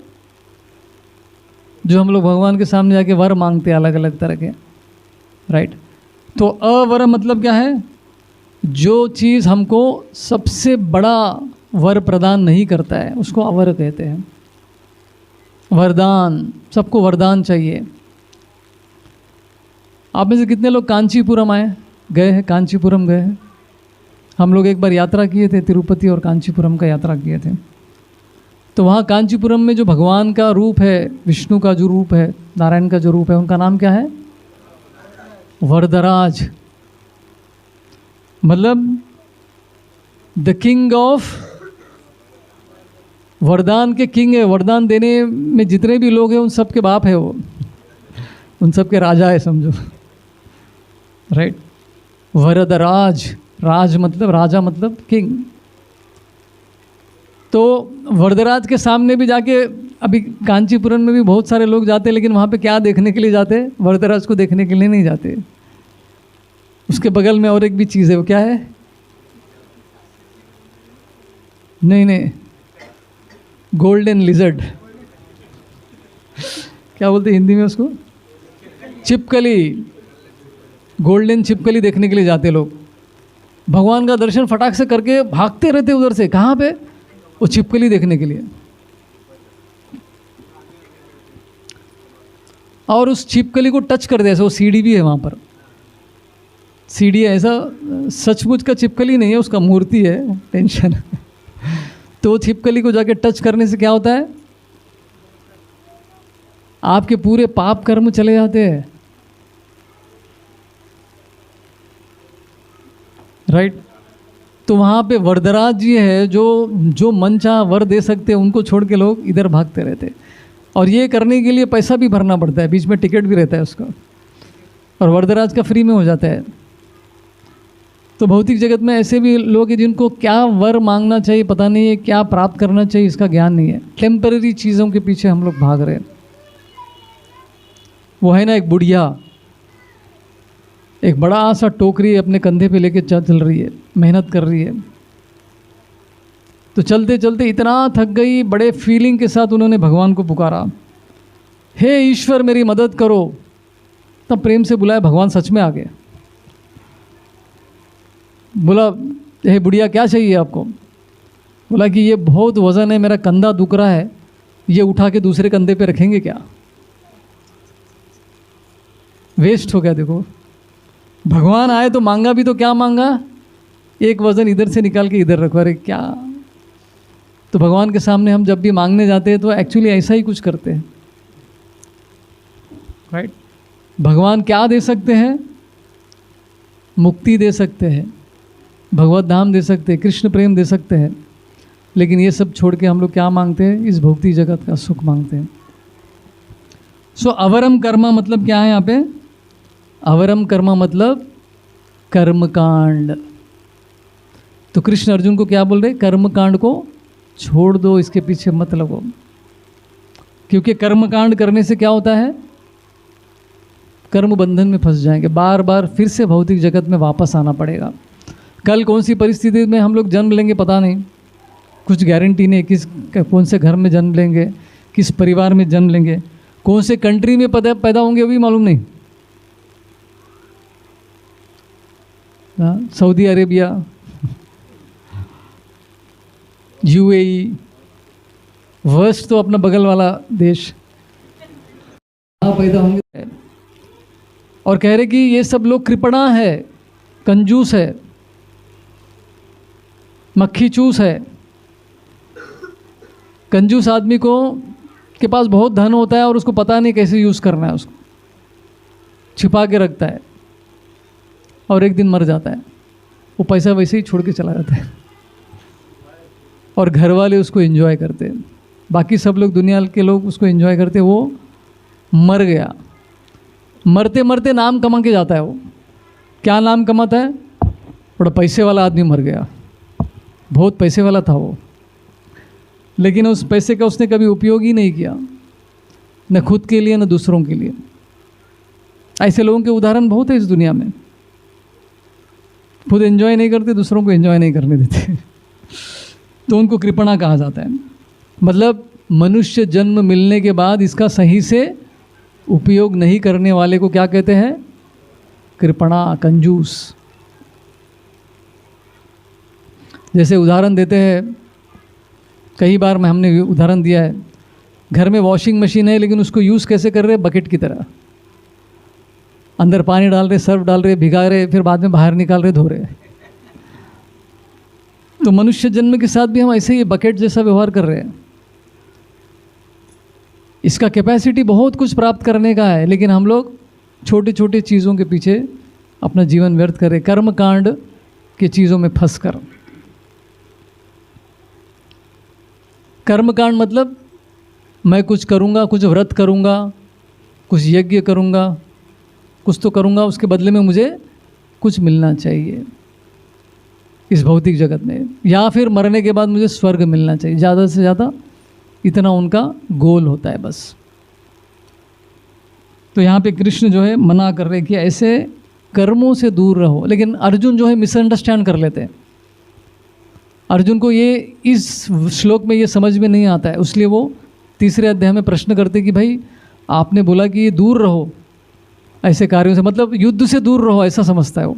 जो हम लोग भगवान के सामने जाके वर मांगते हैं अलग अलग तरह के। राइट। तो अवर मतलब क्या है? जो चीज़ हमको सबसे बड़ा वर प्रदान नहीं करता है उसको अवर कहते हैं। वरदान, सबको वरदान चाहिए। आप में से कितने लोग कांचीपुरम गए हैं? कांचीपुरम गए हैं? हम लोग एक बार यात्रा किए थे, तिरुपति और कांचीपुरम का यात्रा किए थे। तो वहाँ कांचीपुरम में जो भगवान का रूप है, विष्णु का जो रूप है, नारायण का जो रूप है, उनका नाम क्या है? वरदराज। मतलब द किंग ऑफ, वरदान के किंग है। वरदान देने में जितने भी लोग हैं उन सब के बाप है वो, उन सब के राजा है समझो। राइट। वरदराज, राज मतलब राजा मतलब किंग। तो वरदराज के सामने भी जाके, अभी कांचीपुरम में भी बहुत सारे लोग जाते हैं, लेकिन वहाँ पे क्या देखने के लिए जाते हैं? वरदराज को देखने के लिए नहीं जाते। उसके बगल में और एक भी चीज़ है, वो क्या है? नहीं, गोल्डन लिजर्ड। क्या बोलते हैं हिंदी में उसको? छिपकली। गोल्डन छिपकली देखने के लिए जाते लोग। भगवान का दर्शन फटाक से करके भागते रहते उधर से। कहाँ पे? वो छिपकली देखने के लिए। और उस छिपकली को टच कर दे, ऐसा वो सीढ़ी भी है वहाँ पर। सीढ़ी है, ऐसा सचमुच का छिपकली नहीं है, उसका मूर्ति है, टेंशन। तो छिपकली को जाके टच करने से क्या होता है? आपके पूरे पाप कर्म चले जाते हैं। राइट। तो वहाँ पे वरदराज जी है जो मन चाह वर दे सकते हैं, उनको छोड़ के लोग इधर भागते रहते। और ये करने के लिए पैसा भी भरना पड़ता है, बीच में टिकट भी रहता है उसका। और वरदराज का फ्री में हो जाता है। तो भौतिक जगत में ऐसे भी लोग हैं जिनको क्या वर मांगना चाहिए पता नहीं है, क्या प्राप्त करना चाहिए इसका ज्ञान नहीं है। टेम्पररी चीज़ों के पीछे हम लोग भाग रहे हैं। वो है ना एक बुढ़िया, एक बड़ा सा टोकरी अपने कंधे पे लेके चल रही है, मेहनत कर रही है। तो चलते चलते इतना थक गई, बड़े फीलिंग के साथ उन्होंने भगवान को पुकारा, हे ईश्वर मेरी मदद करो। तब प्रेम से बुलाया, भगवान सच में आ गए। बोला, हे बुढ़िया क्या चाहिए आपको? बोला कि ये बहुत वज़न है, मेरा कंधा दुख रहा है, ये उठा के दूसरे कंधे पे रखेंगे क्या? वेस्ट हो गया। देखो भगवान आए तो मांगा भी तो क्या मांगा? एक वज़न इधर से निकाल के इधर रखो। अरे क्या! तो भगवान के सामने हम जब भी मांगने जाते हैं तो एक्चुअली ऐसा ही कुछ करते हैं, राइट। भगवान क्या दे सकते हैं? मुक्ति दे सकते हैं, भगवत धाम दे सकते हैं, कृष्ण प्रेम दे सकते हैं, लेकिन ये सब छोड़ के हम लोग क्या मांगते हैं? इस भौतिक जगत का सुख मांगते हैं। सो अवरम कर्मा मतलब क्या है यहाँ पे? अवरम कर्मा मतलब कर्मकांड। तो कृष्ण अर्जुन को क्या बोल रहे? कर्मकांड को छोड़ दो, इसके पीछे मत लगो। क्योंकि कर्मकांड करने से क्या होता है? कर्म बंधन में फंस जाएंगे, बार बार फिर से भौतिक जगत में वापस आना पड़ेगा। कल कौन सी परिस्थिति में हम लोग जन्म लेंगे पता नहीं, कुछ गारंटी नहीं, कौन से घर में जन्म लेंगे, किस परिवार में जन्म लेंगे, कौन से कंट्री में पैदा होंगे वो भी मालूम नहीं। सऊदी अरेबिया, यूएई, वर्स्ट तो अपना बगल वाला देश, वहाँ पैदा होंगे। और कह रहे कि ये सब लोग कृपणा है, कंजूस है, मक्खी चूस है। कंजूस आदमी को के पास बहुत धन होता है और उसको पता नहीं कैसे यूज़ करना है, उसको छिपा के रखता है और एक दिन मर जाता है। वो पैसा वैसे ही छोड़ के चला जाता है और घर वाले उसको एंजॉय करते हैं, बाकी सब लोग दुनिया के लोग उसको एंजॉय करते हैं। वो मर गया, मरते मरते नाम कमा के जाता है। वो क्या नाम कमाता है? बड़ा पैसे वाला आदमी मर गया, बहुत पैसे वाला था वो, लेकिन उस पैसे का उसने कभी उपयोग ही नहीं किया, न खुद के लिए न दूसरों के लिए। ऐसे लोगों के उदाहरण बहुत है इस दुनिया में, खुद एंजॉय नहीं करते, दूसरों को एंजॉय नहीं करने देते तो उनको कृपणा कहा जाता है। मतलब मनुष्य जन्म मिलने के बाद इसका सही से उपयोग नहीं करने वाले को क्या कहते हैं? कृपणा, कंजूस। जैसे उदाहरण देते हैं, कई बार हमने उदाहरण दिया है, घर में वॉशिंग मशीन है लेकिन उसको यूज़ कैसे कर रहे? बकेट की तरह, अंदर पानी डाल रहे, सर्फ डाल रहे, भिगा रहे, फिर बाद में बाहर निकाल रहे, धो रहे। तो मनुष्य जन्म के साथ भी हम ऐसे ही बकेट जैसा व्यवहार कर रहे हैं। इसका कैपेसिटी बहुत कुछ प्राप्त करने का है, लेकिन हम लोग छोटे छोटे चीज़ों के पीछे अपना जीवन व्यर्थ कर रहे, कर्मकांड की चीज़ों में फंस कर। कर्मकांड मतलब मैं कुछ करूँगा, कुछ व्रत करूँगा, कुछ यज्ञ करूँगा, कुछ तो करूँगा, उसके बदले में मुझे कुछ मिलना चाहिए इस भौतिक जगत में, या फिर मरने के बाद मुझे स्वर्ग मिलना चाहिए, ज़्यादा से ज़्यादा इतना उनका गोल होता है बस। तो यहाँ पे कृष्ण जो है मना कर रहे कि ऐसे कर्मों से दूर रहो। लेकिन अर्जुन जो है मिसअंडरस्टैंड कर लेते हैं। अर्जुन को ये इस श्लोक में ये समझ में नहीं आता है, इसलिए वो तीसरे अध्याय में प्रश्न करते कि भाई आपने बोला कि दूर रहो ऐसे कार्यों से, मतलब युद्ध से दूर रहो, ऐसा समझता है वो।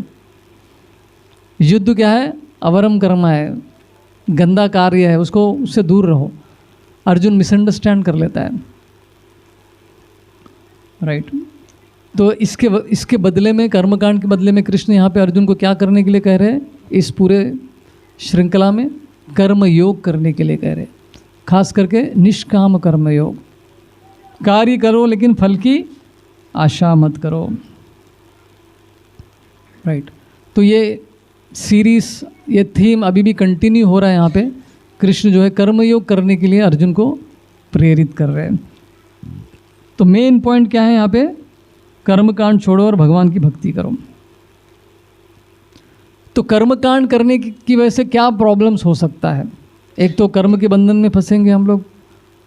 युद्ध क्या है? अवरम कर्म है, गंदा कार्य है, उसको उससे दूर रहो। अर्जुन मिसअंडरस्टैंड कर लेता है, राइट। तो इसके बदले में, कर्मकांड के बदले में कृष्ण यहाँ पे अर्जुन को क्या करने के लिए कह रहे हैं? इस पूरे श्रृंखला में कर्म योग करने के लिए कह रहे हैं, खास करके निष्काम कर्म योग। कार्य करो लेकिन फल की आशा मत करो, राइट। तो ये सीरीज, ये थीम अभी भी कंटिन्यू हो रहा है। यहाँ पे कृष्ण जो है कर्मयोग करने के लिए अर्जुन को प्रेरित कर रहे हैं। तो मेन पॉइंट क्या है यहाँ पे? कर्मकांड छोड़ो और भगवान की भक्ति करो। तो कर्मकांड करने की वजह से क्या प्रॉब्लम्स हो सकता है? एक तो कर्म के बंधन में फंसेंगे हम लोग,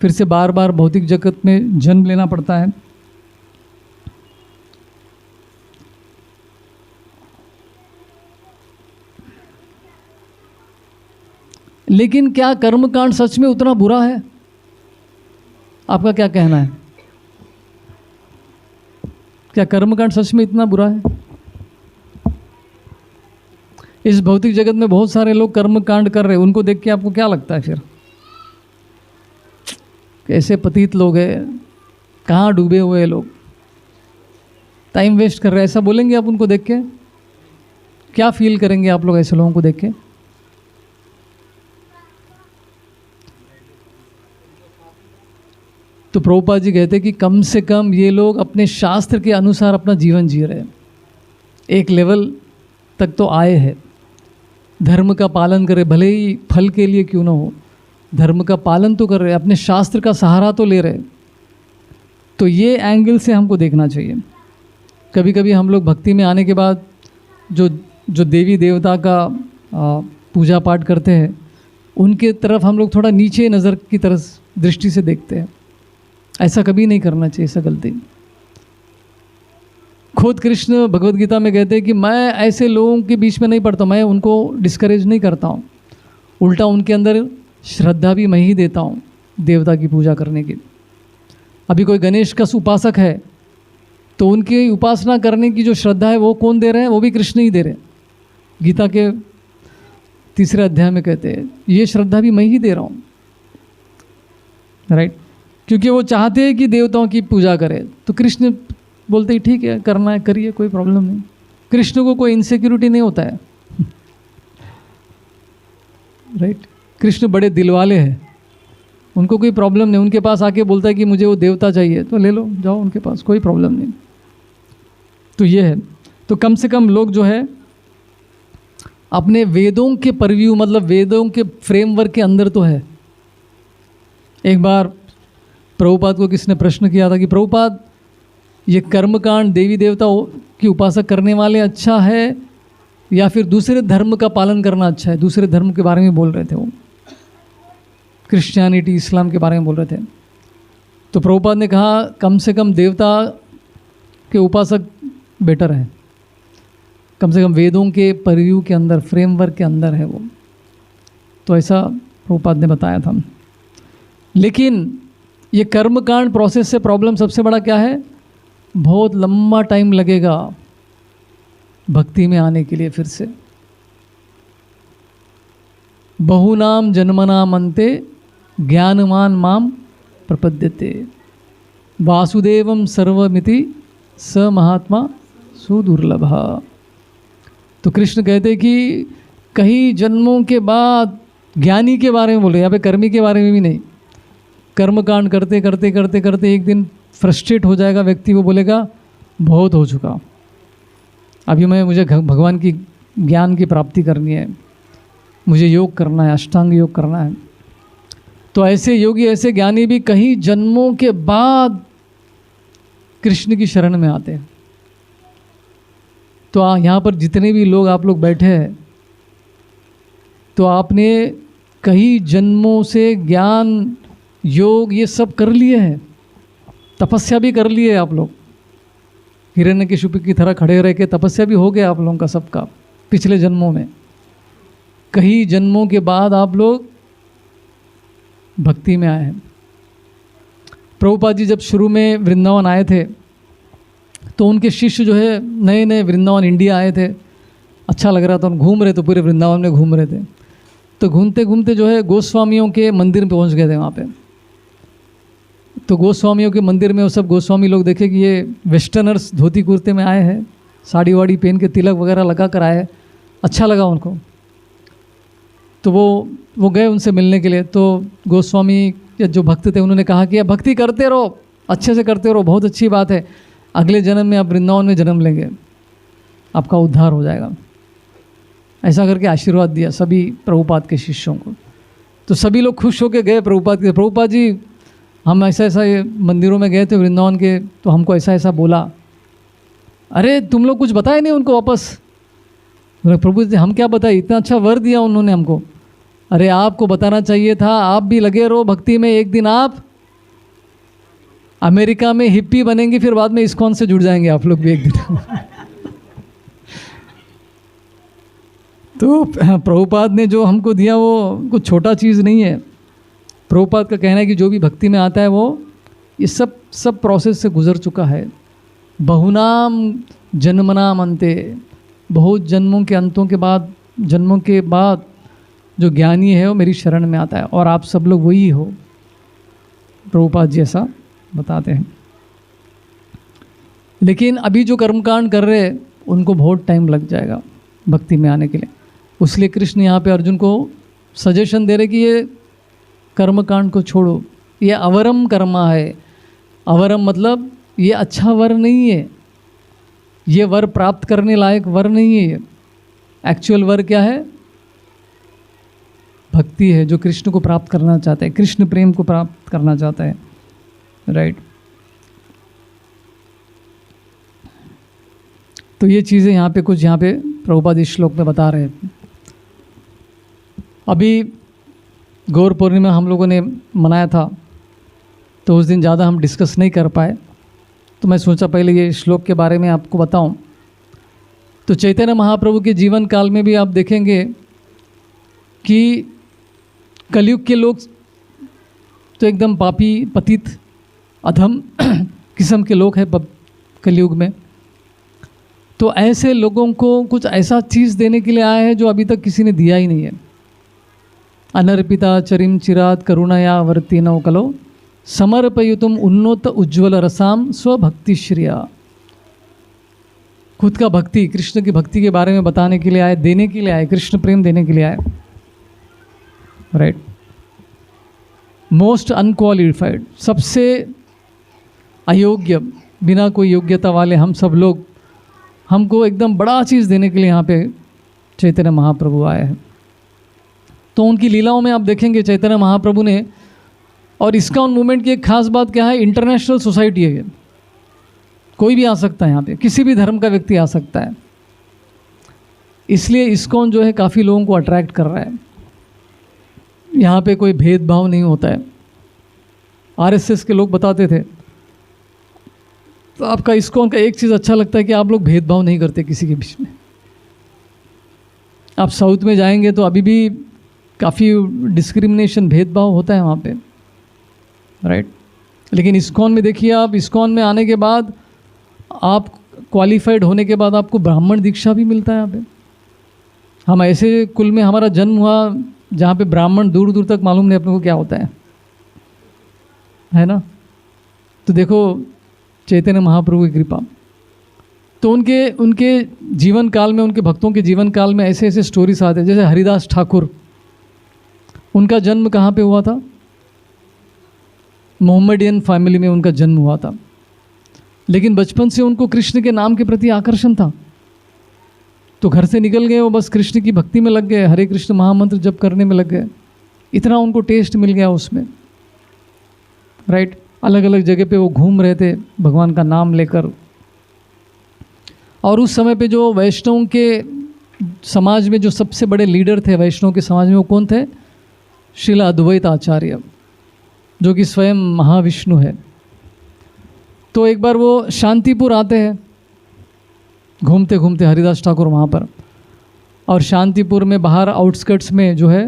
फिर से बार बार भौतिक जगत में जन्म लेना पड़ता है। लेकिन क्या कर्मकांड सच में उतना बुरा है? आपका क्या कहना है? क्या कर्मकांड सच में इतना बुरा है? इस भौतिक जगत में बहुत सारे लोग कर्मकांड कर रहे हैं, उनको देख के आपको क्या लगता है फिर? कैसे पतित लोग हैं, कहाँ डूबे हुए लोग, टाइम वेस्ट कर रहे हैं, ऐसा बोलेंगे आप उनको देख के? क्या फील करेंगे आप लोग ऐसे लोगों को देख के? तो प्रभुपाद जी कहते हैं कि कम से कम ये लोग अपने शास्त्र के अनुसार अपना जीवन जी रहे हैं, एक लेवल तक तो आए हैं, धर्म का पालन करे, भले ही फल के लिए क्यों ना हो, धर्म का पालन तो कर रहे, अपने शास्त्र का सहारा तो ले रहे। तो ये एंगल से हमको देखना चाहिए। कभी कभी हम लोग भक्ति में आने के बाद जो देवी देवता का पूजा पाठ करते हैं, उनके तरफ हम लोग थोड़ा नीचे नज़र की तरफ दृष्टि से देखते हैं। ऐसा कभी नहीं करना चाहिए, ऐसा गलती। खुद कृष्ण भगवत गीता में कहते हैं कि मैं ऐसे लोगों के बीच में नहीं पड़ता, मैं उनको डिस्करेज नहीं करता हूँ, उल्टा उनके अंदर श्रद्धा भी मैं ही देता हूँ देवता की पूजा करने की। अभी कोई गणेश का उपासक है तो उनकी उपासना करने की जो श्रद्धा है वो कौन दे रहे हैं? वो भी कृष्ण ही दे रहे हैं। गीता के 3 अध्याय में कहते हैं ये श्रद्धा भी मैं ही दे रहा हूँ, राइट? क्योंकि वो चाहते हैं कि देवताओं की पूजा करें। तो कृष्ण बोलते ही ठीक है, करना है करिए, कोई प्रॉब्लम नहीं। कृष्ण को कोई इनसिक्योरिटी नहीं होता है, राइट? कृष्ण बड़े दिल वाले हैं, उनको कोई प्रॉब्लम नहीं। उनके पास आके बोलता है कि मुझे वो देवता चाहिए तो ले लो, जाओ उनके पास, कोई प्रॉब्लम नहीं। तो ये है। तो कम से कम लोग जो है अपने वेदों के परव्यू, मतलब वेदों के फ्रेमवर्क के अंदर तो है। एक बार प्रभुपाद को किसने प्रश्न किया था कि प्रभुपाद ये कर्मकांड देवी देवताओं की उपासना करने वाले अच्छा है या फिर दूसरे धर्म का पालन करना अच्छा है? दूसरे धर्म के बारे में बोल रहे थे वो, क्रिश्चियनिटी इस्लाम के बारे में बोल रहे थे। तो प्रभुपाद ने कहा कम से कम देवता के उपासक बेटर है, कम से कम वेदों के परव्यू के अंदर, फ्रेमवर्क के अंदर है वो। तो ऐसा प्रभुपाद ने बताया था। लेकिन ये कर्मकांड प्रोसेस से प्रॉब्लम सबसे बड़ा क्या है? बहुत लंबा टाइम लगेगा भक्ति में आने के लिए। फिर से बहुनाम जन्मनाम अन्ते ज्ञानवान माम प्रपद्यते वासुदेवम सर्वमिति स महात्मा सुदुर्लभ। तो कृष्ण कहते हैं कि कई जन्मों के बाद ज्ञानी के बारे में बोले, यहाँ पे कर्मी के बारे में भी नहीं। कर्मकांड करते करते करते करते एक दिन फ्रस्ट्रेट हो जाएगा व्यक्ति, वो बोलेगा बहुत हो चुका, अभी मुझे भगवान की ज्ञान की प्राप्ति करनी है, मुझे योग करना है, अष्टांग योग करना है। तो ऐसे योगी, ऐसे ज्ञानी भी कई जन्मों के बाद कृष्ण की शरण में आते हैं। तो यहाँ पर जितने भी लोग आप लोग बैठे हैं, तो आपने कई जन्मों से ज्ञान, योग ये सब कर लिए हैं, तपस्या भी कर लिए आप लोग। हिरण्यकशिपु की तरह खड़े रह के तपस्या भी हो गया आप लोगों का सबका पिछले जन्मों में। कई जन्मों के बाद आप लोग भक्ति में आए हैं। प्रभुपाद जी जब शुरू में वृंदावन आए थे तो उनके शिष्य जो है नए नए वृंदावन इंडिया आए थे, अच्छा लग रहा था, घूम रहे थे, पूरे वृंदावन में घूम रहे थे। तो घूमते घूमते जो है गोस्वामियों के मंदिर में पहुंच गए थे वहाँ पे। तो गोस्वामियों के मंदिर में वो सब गोस्वामी लोग देखे कि ये वेस्टर्नर्स धोती कुर्ते में आए हैं, साड़ी वाड़ी पहन के तिलक वगैरह लगा कर आए, अच्छा लगा उनको। तो वो गए उनसे मिलने के लिए। तो गोस्वामी या जो भक्त थे उन्होंने कहा कि आप भक्ति करते रहो, अच्छे से करते रहो, बहुत अच्छी बात है, अगले जन्म में आप वृंदावन में जन्म लेंगे, आपका उद्धार हो जाएगा। ऐसा करके आशीर्वाद दिया सभी प्रभुपाद के शिष्यों को। तो सभी लोग खुश होकर गए प्रभुपाद के, प्रभुपाद जी हम ऐसा ऐसा ये मंदिरों में गए थे वृंदावन के, तो हमको ऐसा ऐसा बोला। अरे तुम लोग कुछ बताए नहीं उनको वापस? प्रभु जी हम क्या बताए, इतना अच्छा वर दिया उन्होंने हमको। अरे आपको बताना चाहिए था, आप भी लगे रहो भक्ति में, एक दिन आप अमेरिका में हिप्पी बनेंगे, फिर बाद में इस्कॉन से जुड़ जाएंगे आप लोग भी एक दिन। तो प्रभुपाद ने जो हमको दिया वो कुछ छोटा चीज़ नहीं है। प्रभुपाद का कहना है कि जो भी भक्ति में आता है वो ये सब प्रोसेस से गुजर चुका है। बहुनाम जन्मनाम अन्ते, बहुत जन्मों के अंतों के बाद, जन्मों के बाद जो ज्ञानी है वो मेरी शरण में आता है, और आप सब लोग वही हो। प्रभुपाद जी ऐसा बताते हैं। लेकिन अभी जो कर्मकांड कर रहे हैं उनको बहुत टाइम लग जाएगा भक्ति में आने के लिए। इसलिए कृष्ण यहाँ पे अर्जुन को सजेशन दे रहे कि ये कर्मकांड को छोड़ो, ये अवरम कर्मा है। अवरम मतलब ये अच्छा वर नहीं है, ये वर प्राप्त करने लायक वर नहीं है। ये एक्चुअल वर क्या है? भक्ति है, जो कृष्ण को प्राप्त करना चाहता है, कृष्ण प्रेम को प्राप्त करना चाहता है, राइट। तो ये चीज़ें यहाँ पे कुछ यहाँ पे प्रभुपाद इस श्लोक में बता रहे हैं। अभी गौर पूर्णिमा हम लोगों ने मनाया था, तो उस दिन ज़्यादा हम डिस्कस नहीं कर पाए, तो मैं सोचा पहले ये श्लोक के बारे में आपको बताऊं। तो चैतन्य महाप्रभु के जीवन काल में भी आप देखेंगे कि कलयुग के लोग तो एकदम पापी, पतित, अधम किस्म के लोग हैं कलयुग में। तो ऐसे लोगों को कुछ ऐसा चीज़ देने के लिए आया है जो अभी तक किसी ने दिया ही नहीं है। अनर्पिता चरिम चिरात करुणया वर्ती नौ कलो समर्पयुतुम उन्नत उज्ज्वल रसाम स्वभक्ति श्रिया। खुद का भक्ति, कृष्ण की भक्ति के बारे में बताने के लिए आए, देने के लिए आए, कृष्ण प्रेम देने के लिए आए, राइट। मोस्ट अनक्वालिफाइड, सबसे अयोग्य, बिना कोई योग्यता वाले हम सब लोग, हमको एकदम बड़ा चीज़ देने के लिए यहाँ पे चैतन्य महाप्रभु आए हैं। तो उनकी लीलाओं में आप देखेंगे चैतन्य महाप्रभु ने, और इस्कॉन मूवमेंट की एक खास बात क्या है, इंटरनेशनल सोसाइटी है ये। कोई भी आ सकता है यहाँ पे, किसी भी धर्म का व्यक्ति आ सकता है। इसलिए इस्कॉन जो है काफ़ी लोगों को अट्रैक्ट कर रहा है। यहाँ पे कोई भेदभाव नहीं होता है। आरएसएस के लोग बताते थे, तो आपका इस्कॉन का एक चीज़ अच्छा लगता है कि आप लोग भेदभाव नहीं करते किसी के बीच में। आप साउथ में जाएंगे तो अभी भी काफ़ी डिस्क्रिमिनेशन, भेदभाव होता है वहाँ पे, राइट। लेकिन इस्कॉन में देखिए आप, इस्कॉन में आने के बाद आप क्वालिफाइड होने के बाद आपको ब्राह्मण दीक्षा भी मिलता है यहाँ पे। हम ऐसे कुल में हमारा जन्म हुआ जहाँ पे ब्राह्मण दूर दूर तक मालूम नहीं अपने को क्या होता है ना। तो देखो चैतन्य महाप्रभु की कृपा। तो उनके जीवन काल में, उनके भक्तों के जीवन काल में ऐसे ऐसे स्टोरीज आते हैं। जैसे हरिदास ठाकुर, उनका जन्म कहाँ पे हुआ था? मोहम्मडियन फैमिली में उनका जन्म हुआ था, लेकिन बचपन से उनको कृष्ण के नाम के प्रति आकर्षण था। तो घर से निकल गए, वो बस कृष्ण की भक्ति में लग गए, हरे कृष्ण महामंत्र जप करने में लग गए। इतना उनको टेस्ट मिल गया उसमें, राइट। अलग अलग जगह पे वो घूम रहे थे भगवान का नाम लेकर। और उस समय पे जो वैष्णव के समाज में जो सबसे बड़े लीडर थे वैष्णव के समाज में, वो कौन थे? श्रील अद्वैत आचार्य, जो कि स्वयं महाविष्णु है। तो एक बार वो शांतिपुर आते हैं, घूमते घूमते हरिदास ठाकुर वहाँ पर, और शांतिपुर में बाहर आउटस्कर्ट्स में जो है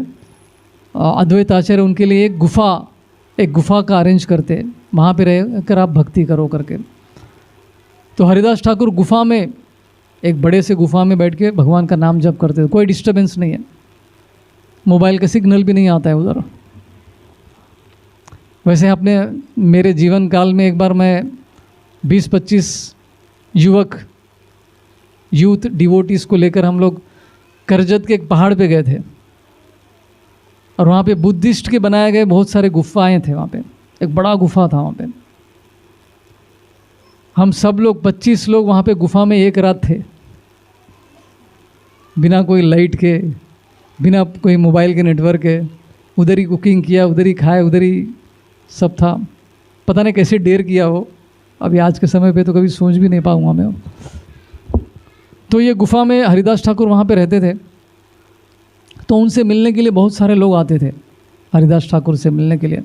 अद्वैत आचार्य उनके लिए एक गुफा का अरेंज करते हैं, वहाँ पे रह कर आप भक्ति करो करके। तो हरिदास ठाकुर गुफा में, एक बड़े से गुफा में बैठ के भगवान का नाम जप करते थे। कोई डिस्टर्बेंस नहीं है, मोबाइल का सिग्नल भी नहीं आता है उधर। वैसे अपने मेरे जीवन काल में एक बार मैं 20-25 यूथ डिवोटीज़ को लेकर हम लोग करजत के एक पहाड़ पे गए थे, और वहाँ पे बुद्धिस्ट के बनाए गए बहुत सारे गुफाएं थे। वहाँ पे एक बड़ा गुफा था। वहाँ पे हम सब लोग 25 लोग वहाँ पे गुफा में एक रात थे, बिना कोई लाइट के, बिना कोई मोबाइल के नेटवर्क के। उधर ही कुकिंग किया, उधर ही खाए, उधर ही सब था। पता नहीं कैसे डेयर किया हो, अभी आज के समय पे तो कभी सोच भी नहीं पाऊँगा मैं। तो ये गुफा में हरिदास ठाकुर वहाँ पे रहते थे। तो उनसे मिलने के लिए बहुत सारे लोग आते थे, हरिदास ठाकुर से मिलने के लिए,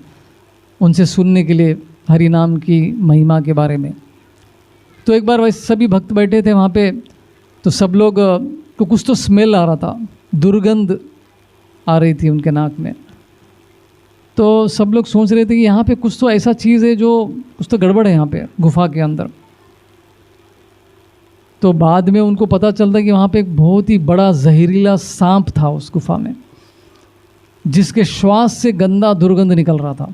उनसे सुनने के लिए हरि नाम की महिमा के बारे में। तो एक बार वैसे सभी भक्त बैठे थे वहाँ पे, तो सब लोग को कुछ तो स्मेल आ रहा था, दुर्गंध आ रही थी उनके नाक में। तो सब लोग सोच रहे थे कि यहाँ पे कुछ तो ऐसा चीज़ है, जो कुछ तो गड़बड़ है यहाँ पे गुफा के अंदर। तो बाद में उनको पता चलता कि वहाँ पे एक बहुत ही बड़ा जहरीला सांप था उस गुफा में, जिसके श्वास से गंदा दुर्गंध निकल रहा था।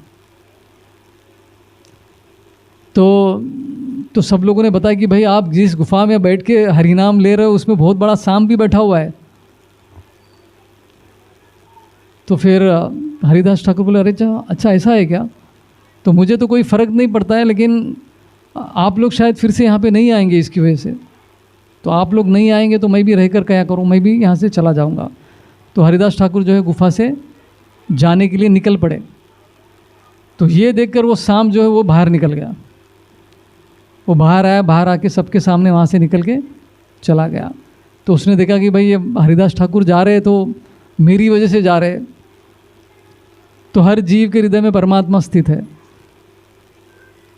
तो सब लोगों ने बताया कि भाई आप जिस गुफा में बैठ के हरिनाम ले रहे हो, उसमें बहुत बड़ा सांप भी बैठा हुआ है। तो फिर हरिदास ठाकुर बोले, अरे अच्छा ऐसा है क्या? तो मुझे तो कोई फ़र्क नहीं पड़ता है, लेकिन आप लोग शायद फिर से यहाँ पे नहीं आएंगे इसकी वजह से, तो आप लोग नहीं आएंगे तो मैं भी रहकर क्या करूँ, मैं भी यहाँ से चला जाऊँगा। तो हरिदास ठाकुर जो है गुफा से जाने के लिए निकल पड़े। तो ये देखकर वो सांप जो है वो बाहर निकल गया। वो बाहर आया, बाहर आके सबके सामने वहाँ से निकल के चला गया। तो उसने देखा कि भाई ये हरिदास ठाकुर जा रहे तो मेरी वजह से जा रहे। तो हर जीव के हृदय में परमात्मा स्थित है।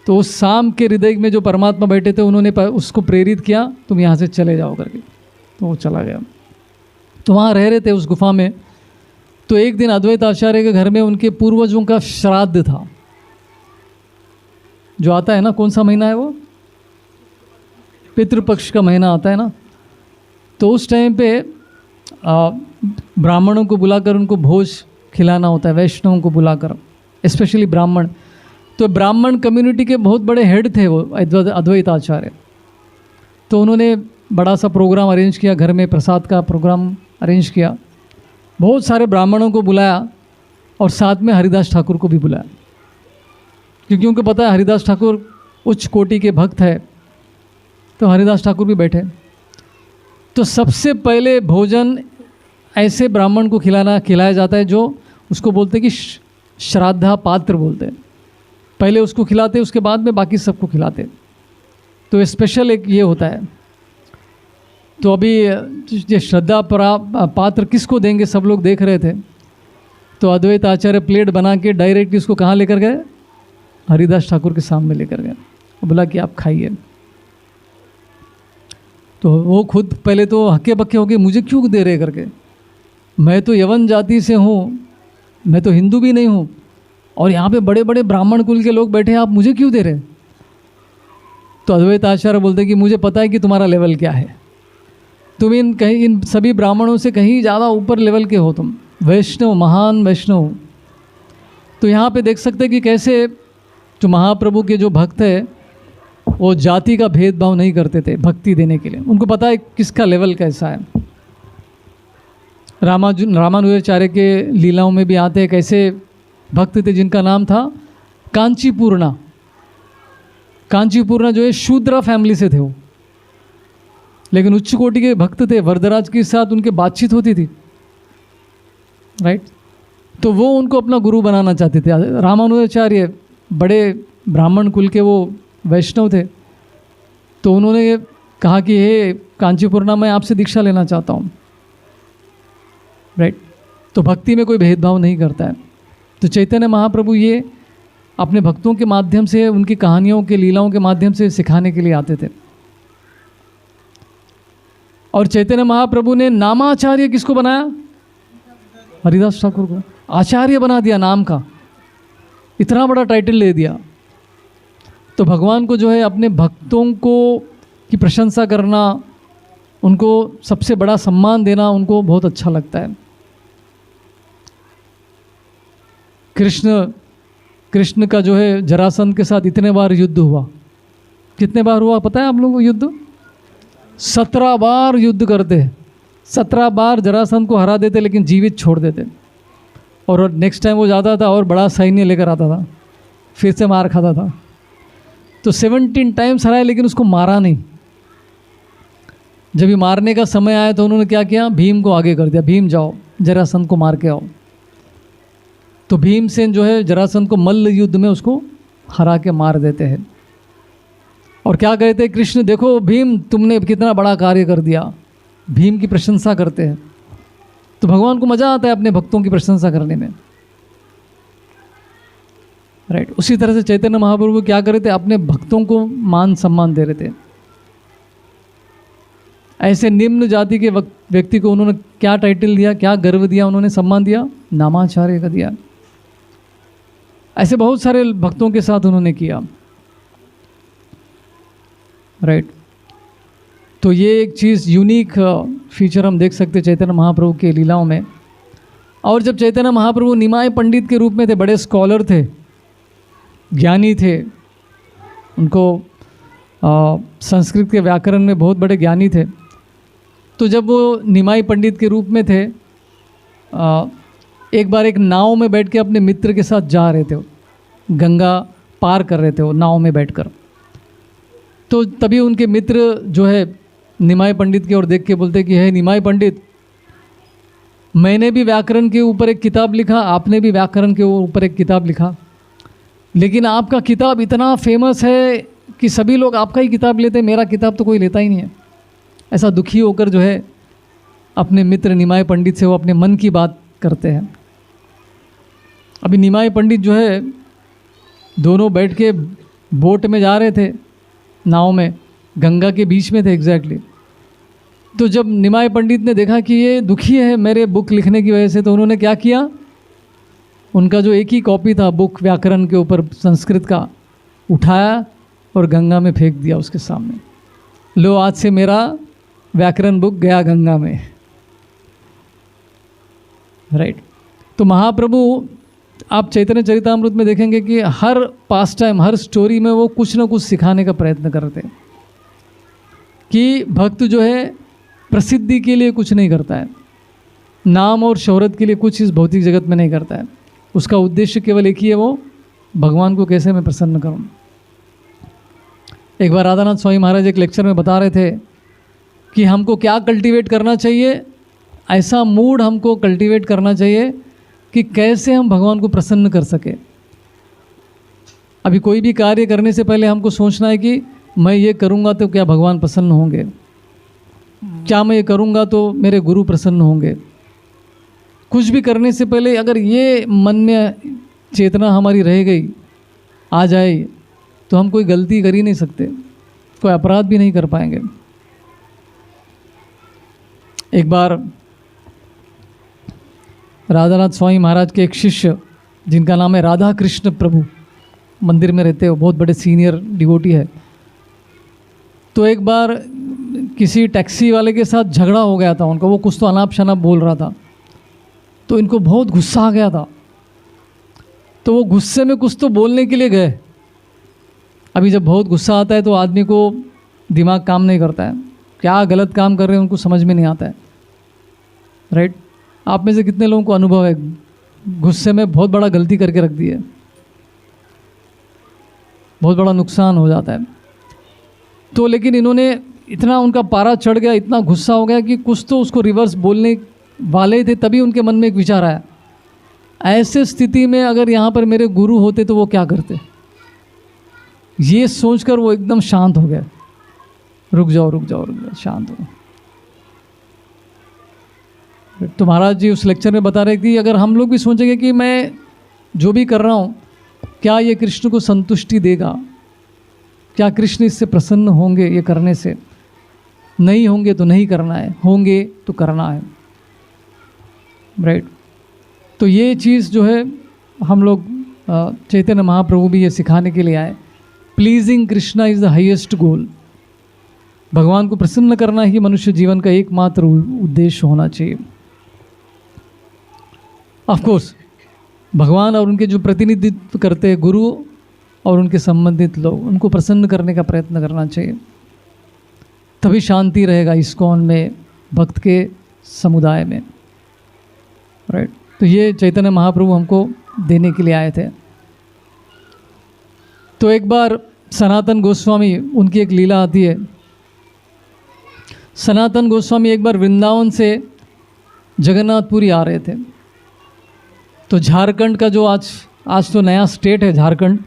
तो उस सांप के हृदय में जो परमात्मा बैठे थे उन्होंने उसको प्रेरित किया, तुम यहाँ से चले जाओ करके। तो वो चला गया। तो वहाँ रह रहे थे उस गुफा में। तो एक दिन अद्वैत आचार्य के घर में उनके पूर्वजों का श्राद्ध था, जो आता है ना, कौन सा महीना है वो, पितृपक्ष का महीना आता है ना। तो उस टाइम पे ब्राह्मणों को बुलाकर उनको भोज खिलाना होता है, वैष्णवों को बुलाकर, स्पेशली ब्राह्मण। तो ब्राह्मण कम्युनिटी के बहुत बड़े हेड थे वो अद्वैत आचार्य। तो उन्होंने बड़ा सा प्रोग्राम अरेंज किया, घर में प्रसाद का प्रोग्राम अरेंज किया, बहुत सारे ब्राह्मणों को बुलाया और साथ में हरिदास ठाकुर को भी बुलाया, क्योंकि उनको पता है हरिदास ठाकुर उच्च कोटि के भक्त है। तो हरिदास ठाकुर भी बैठे। तो सबसे पहले भोजन ऐसे ब्राह्मण को खिलाया जाता है जो उसको बोलते हैं कि श्राद्धा पात्र बोलते हैं। पहले उसको खिलाते, उसके बाद में बाकी सबको खिलाते। तो स्पेशल एक ये होता है। तो अभी ये श्रद्धा पात्र किसको देंगे सब लोग देख रहे थे। तो अद्वैत आचार्य प्लेट बना के डायरेक्टली उसको कहाँ लेकर गए, हरिदास ठाकुर के सामने लेकर गए और बोला कि आप खाइए। तो वो खुद पहले तो हक्के बक्के हो गए, मुझे क्यों दे रहे करके, मैं तो यवन जाति से हूँ, मैं तो हिंदू भी नहीं हूँ, और यहाँ पे बड़े बड़े ब्राह्मण कुल के लोग बैठे हैं, आप मुझे क्यों दे रहे। तो अद्वैत आचार्य बोलते कि मुझे पता है कि तुम्हारा लेवल क्या है, तुम इन सभी ब्राह्मणों से कहीं ज़्यादा ऊपर लेवल के हो, तुम वैष्णव, महान वैष्णव। तो यहाँ पे देख सकते हैं कि कैसे जो महाप्रभु के जो भक्त है वो जाति का भेदभाव नहीं करते थे भक्ति देने के लिए। उनको पता है किसका लेवल कैसा है। रामानुजाचार्य के लीलाओं में भी आते हैं कैसे भक्त थे जिनका नाम था कांचीपूर्णा। कांचीपूर्णा जो है शूद्रा फैमिली से थे वो, लेकिन उच्च कोटि के भक्त थे। वरदराज के साथ उनके बातचीत होती थी, राइट। तो वो उनको अपना गुरु बनाना चाहते थे। रामानुजाचार्य बड़े ब्राह्मण कुल के वो वैष्णव थे। तो उन्होंने कहा कि हे कांचीपूर्णा, मैं आपसे दीक्षा लेना चाहता हूँ, राइट। तो भक्ति में कोई भेदभाव नहीं करता है। तो चैतन्य महाप्रभु ये अपने भक्तों के माध्यम से, उनकी कहानियों के, लीलाओं के माध्यम से सिखाने के लिए आते थे। और चैतन्य महाप्रभु ने नामाचार्य किसको बनाया, हरिदास ठाकुर को आचार्य बना दिया, नाम का इतना बड़ा टाइटल ले दिया। तो भगवान को जो है अपने भक्तों को की प्रशंसा करना, उनको सबसे बड़ा सम्मान देना उनको बहुत अच्छा लगता है। कृष्ण का जो है जरासंध के साथ इतने बार युद्ध हुआ, कितने बार हुआ पता है आप लोगों को युद्ध? 17 बार युद्ध करते हैं। 17 बार जरासंध को हरा देते, लेकिन जीवित छोड़ देते। और नेक्स्ट टाइम वो जाता था और बड़ा सैन्य लेकर आता था, फिर से मार खाता था। तो 17 टाइम्स हराया, लेकिन उसको मारा नहीं। जब ये मारने का समय आया तो उन्होंने क्या किया, भीम को आगे कर दिया, भीम जाओ जरासंध को मार के आओ। तो भीमसेन जो है जरासंध को मल्ल युद्ध में उसको हरा के मार देते हैं। और क्या कहते हैं कृष्ण, देखो भीम तुमने कितना बड़ा कार्य कर दिया। भीम की प्रशंसा करते हैं। तो भगवान को मज़ा आता है अपने भक्तों की प्रशंसा करने में, राइट। उसी तरह से चैतन्य महाप्रभु क्या कर रहे थे, अपने भक्तों को मान सम्मान दे रहे थे। ऐसे निम्न जाति के व्यक्ति को उन्होंने क्या टाइटल दिया, क्या गर्व दिया, उन्होंने सम्मान दिया, नामाचार्य का दिया। ऐसे बहुत सारे भक्तों के साथ उन्होंने किया, राइट। तो ये एक चीज़ यूनिक फीचर हम देख सकते चैतन्य महाप्रभु के लीलाओं में। और जब चैतन्य महाप्रभु निमाय पंडित के रूप में थे, बड़े स्कॉलर थे, ज्ञानी थे, उनको संस्कृत के व्याकरण में बहुत बड़े ज्ञानी थे। तो जब वो निमाई पंडित के रूप में थे, एक बार एक नाव में बैठ के अपने मित्र के साथ जा रहे थे, गंगा पार कर रहे थे वो नाव में बैठकर। तो तभी उनके मित्र जो है निमाय पंडित की ओर देख के बोलते कि हे निमाय पंडित, मैंने भी व्याकरण के ऊपर एक किताब लिखा, आपने भी व्याकरण के ऊपर एक किताब लिखा, लेकिन आपका किताब इतना फेमस है कि सभी लोग आपका ही किताब लेते हैं, मेरा किताब तो कोई लेता ही नहीं है। ऐसा दुखी होकर जो है अपने मित्र निमाय पंडित से वो अपने मन की बात करते हैं। अभी निमाय पंडित जो है दोनों बैठ के बोट में जा रहे थे, नाव में, गंगा के बीच में थे एग्जैक्टली। तो जब निमाय पंडित ने देखा कि ये दुखी है मेरे बुक लिखने की वजह से, तो उन्होंने क्या किया, उनका जो एक ही कॉपी था बुक व्याकरण के ऊपर संस्कृत का, उठाया और गंगा में फेंक दिया उसके सामने। लो, आज से मेरा व्याकरण बुक गया गंगा में। राइट। तो महाप्रभु आप चैतन्य चरितामृत में देखेंगे कि हर पास टाइम, हर स्टोरी में वो कुछ ना कुछ सिखाने का प्रयत्न करते हैं कि भक्त जो है प्रसिद्धि के लिए कुछ नहीं करता है, नाम और शोहरत के लिए कुछ इस भौतिक जगत में नहीं करता है। उसका उद्देश्य केवल एक ही है, वो भगवान को कैसे मैं प्रसन्न करूं। एक बार राधानाथ स्वामी महाराज एक लेक्चर में बता रहे थे कि हमको क्या कल्टीवेट करना चाहिए, ऐसा मूड हमको कल्टीवेट करना चाहिए कि कैसे हम भगवान को प्रसन्न कर सके। अभी कोई भी कार्य करने से पहले हमको सोचना है कि मैं ये करूँगा तो क्या भगवान प्रसन्न होंगे, क्या मैं ये करूँगा तो मेरे गुरु प्रसन्न होंगे। कुछ भी करने से पहले अगर ये मन में चेतना हमारी रह गई, आ जाए, तो हम कोई गलती कर ही नहीं सकते, कोई अपराध भी नहीं कर पाएंगे। एक बार राधानाथ स्वामी महाराज के एक शिष्य जिनका नाम है राधा कृष्ण प्रभु, मंदिर में रहते हो, बहुत बड़े सीनियर डिवोटी है। तो एक बार किसी टैक्सी वाले के साथ झगड़ा हो गया था उनका, वो कुछ तो अनाप शनाप बोल रहा था, तो इनको बहुत गुस्सा आ गया था। तो वो गुस्से में कुछ तो बोलने के लिए गए। अभी जब बहुत गुस्सा आता है तो आदमी को दिमाग काम नहीं करता है, क्या गलत काम कर रहे हैं उनको समझ में नहीं आता है। राइट। आप में से कितने लोगों को अनुभव है गुस्से में बहुत बड़ा गलती करके रख दी है, बहुत बड़ा नुकसान हो जाता है। तो लेकिन इन्होंने इतना, उनका पारा चढ़ गया, इतना गुस्सा हो गया कि कुछ तो उसको रिवर्स बोलने वाले थे, तभी उनके मन में एक विचार आया, ऐसे स्थिति में अगर यहाँ पर मेरे गुरु होते तो वो क्या करते। ये सोचकर वो एकदम शांत हो गए, रुक जाओ रुक जाओ रुक जाओ, शांत हो। तो महाराज जी उस लेक्चर में बता रहे कि अगर हम लोग भी सोचेंगे कि मैं जो भी कर रहा हूँ क्या ये कृष्ण को संतुष्टि देगा, क्या कृष्ण इससे प्रसन्न होंगे ये करने से, नहीं होंगे तो नहीं करना है, होंगे तो करना है। राइट। तो ये चीज़ जो है हम लोग चैतन्य महाप्रभु भी ये सिखाने के लिए आए, pleasing Krishna is the highest goal. भगवान को प्रसन्न करना ही मनुष्य जीवन का एकमात्र उद्देश्य होना चाहिए। ऑफ कोर्स भगवान और उनके जो प्रतिनिधित्व करते हैं गुरु और उनके संबंधित लोग, उनको प्रसन्न करने का प्रयत्न करना चाहिए, तभी शांति रहेगा इस्कॉन में, भक्त के समुदाय में। राइट। तो ये चैतन्य महाप्रभु हमको देने के लिए आए थे। तो एक बार सनातन गोस्वामी, उनकी एक लीला आती है। सनातन गोस्वामी एक बार वृंदावन से जगन्नाथपुरी आ रहे थे। तो झारखंड का जो आज तो नया स्टेट है झारखंड,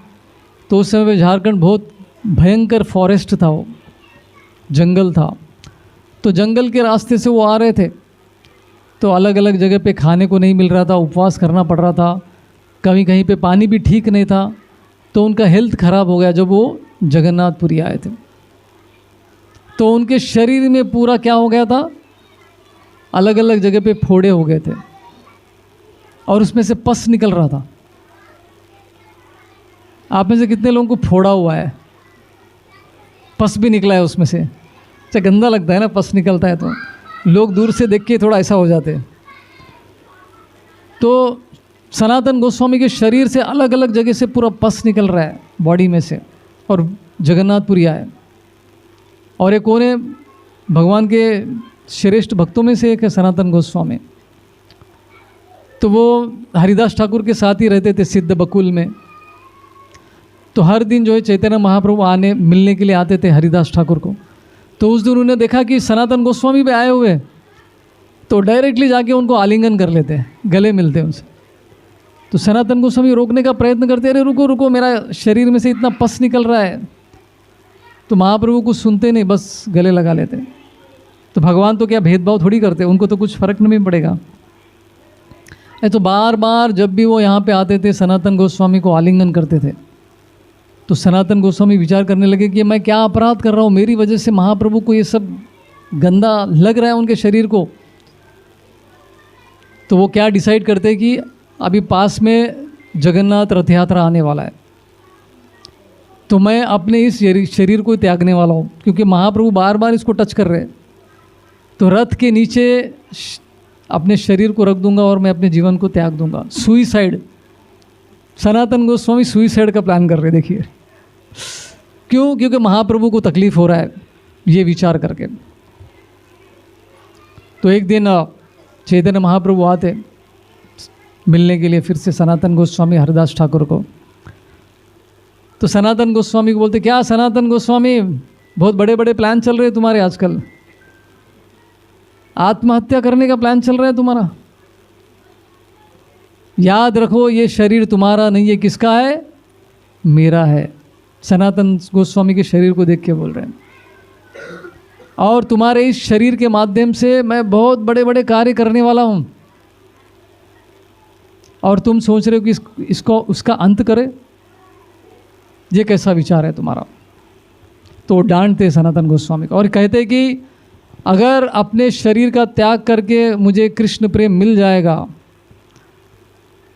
तो उस समय झारखंड बहुत भयंकर फॉरेस्ट था, वो जंगल था। तो जंगल के रास्ते से वो आ रहे थे, तो अलग अलग जगह पे खाने को नहीं मिल रहा था, उपवास करना पड़ रहा था, कहीं कहीं पे पानी भी ठीक नहीं था। तो उनका हेल्थ ख़राब हो गया जब वो जगन्नाथपुरी आए थे। तो उनके शरीर में पूरा क्या हो गया था, अलग अलग जगह पे फोड़े हो गए थे और उसमें से पस निकल रहा था। आप में से कितने लोगों को फोड़ा हुआ है, पस भी निकला है उसमें से? अच्छा, गंदा लगता है ना पस निकलता है, तो लोग दूर से देख के थोड़ा ऐसा हो जाते हैं। तो सनातन गोस्वामी के शरीर से अलग अलग जगह से पूरा पस निकल रहा है बॉडी में से, और जगन्नाथपुरी आए। और एक कौन है, भगवान के श्रेष्ठ भक्तों में से एक है सनातन गोस्वामी। तो वो हरिदास ठाकुर के साथ ही रहते थे सिद्ध बकुल में। तो हर दिन जो है चैतन्य महाप्रभु आने मिलने के लिए आते थे हरिदास ठाकुर को। तो उस दिन उन्होंने देखा कि सनातन गोस्वामी भी आए हुए, तो डायरेक्टली जाके उनको आलिंगन कर लेते हैं, गले मिलते हैं उनसे। तो सनातन गोस्वामी रोकने का प्रयत्न करते, अरे रुको रुको, मेरा शरीर में से इतना पस निकल रहा है। तो महाप्रभु कुछ सुनते नहीं, बस गले लगा लेते। तो भगवान तो क्या भेदभाव थोड़ी करते, उनको तो कुछ फर्क नहीं पड़ेगा। तो बार बार जब भी वो यहाँ पे आते थे सनातन गोस्वामी को आलिंगन करते थे। तो सनातन गोस्वामी विचार करने लगे कि मैं क्या अपराध कर रहा हूँ, मेरी वजह से महाप्रभु को ये सब गंदा लग रहा है उनके शरीर को। तो वो क्या डिसाइड करते कि अभी पास में जगन्नाथ रथ यात्रा आने वाला है, तो मैं अपने इस शरीर को त्यागने वाला हूँ, क्योंकि महाप्रभु बार बार इसको टच कर रहे हैं। तो रथ के नीचे अपने शरीर को रख दूंगा और मैं अपने जीवन को त्याग दूंगा। सुइसाइड, सनातन गोस्वामी सुइसाइड का प्लान कर रहे, देखिए क्यों? क्योंकि महाप्रभु को तकलीफ हो रहा है ये विचार करके। तो एक दिन चैतन्य महाप्रभु आते मिलने के लिए फिर से सनातन गोस्वामी हरिदास ठाकुर को। तो सनातन गोस्वामी को बोलते, क्या सनातन गोस्वामी, बहुत बड़े बड़े प्लान चल रहे हैं तुम्हारे आजकल, आत्महत्या करने का प्लान चल रहा है तुम्हारा। याद रखो ये शरीर तुम्हारा नहीं है, किसका है? मेरा है। सनातन गोस्वामी के शरीर को देख के बोल रहे हैं। और तुम्हारे इस शरीर के माध्यम से मैं बहुत बड़े बड़े कार्य करने वाला हूँ, और तुम सोच रहे हो कि इसको उसका अंत करे। ये कैसा विचार है तुम्हारा? तो डांटते सनातन गोस्वामी को और कहते कि अगर अपने शरीर का त्याग करके मुझे कृष्ण प्रेम मिल जाएगा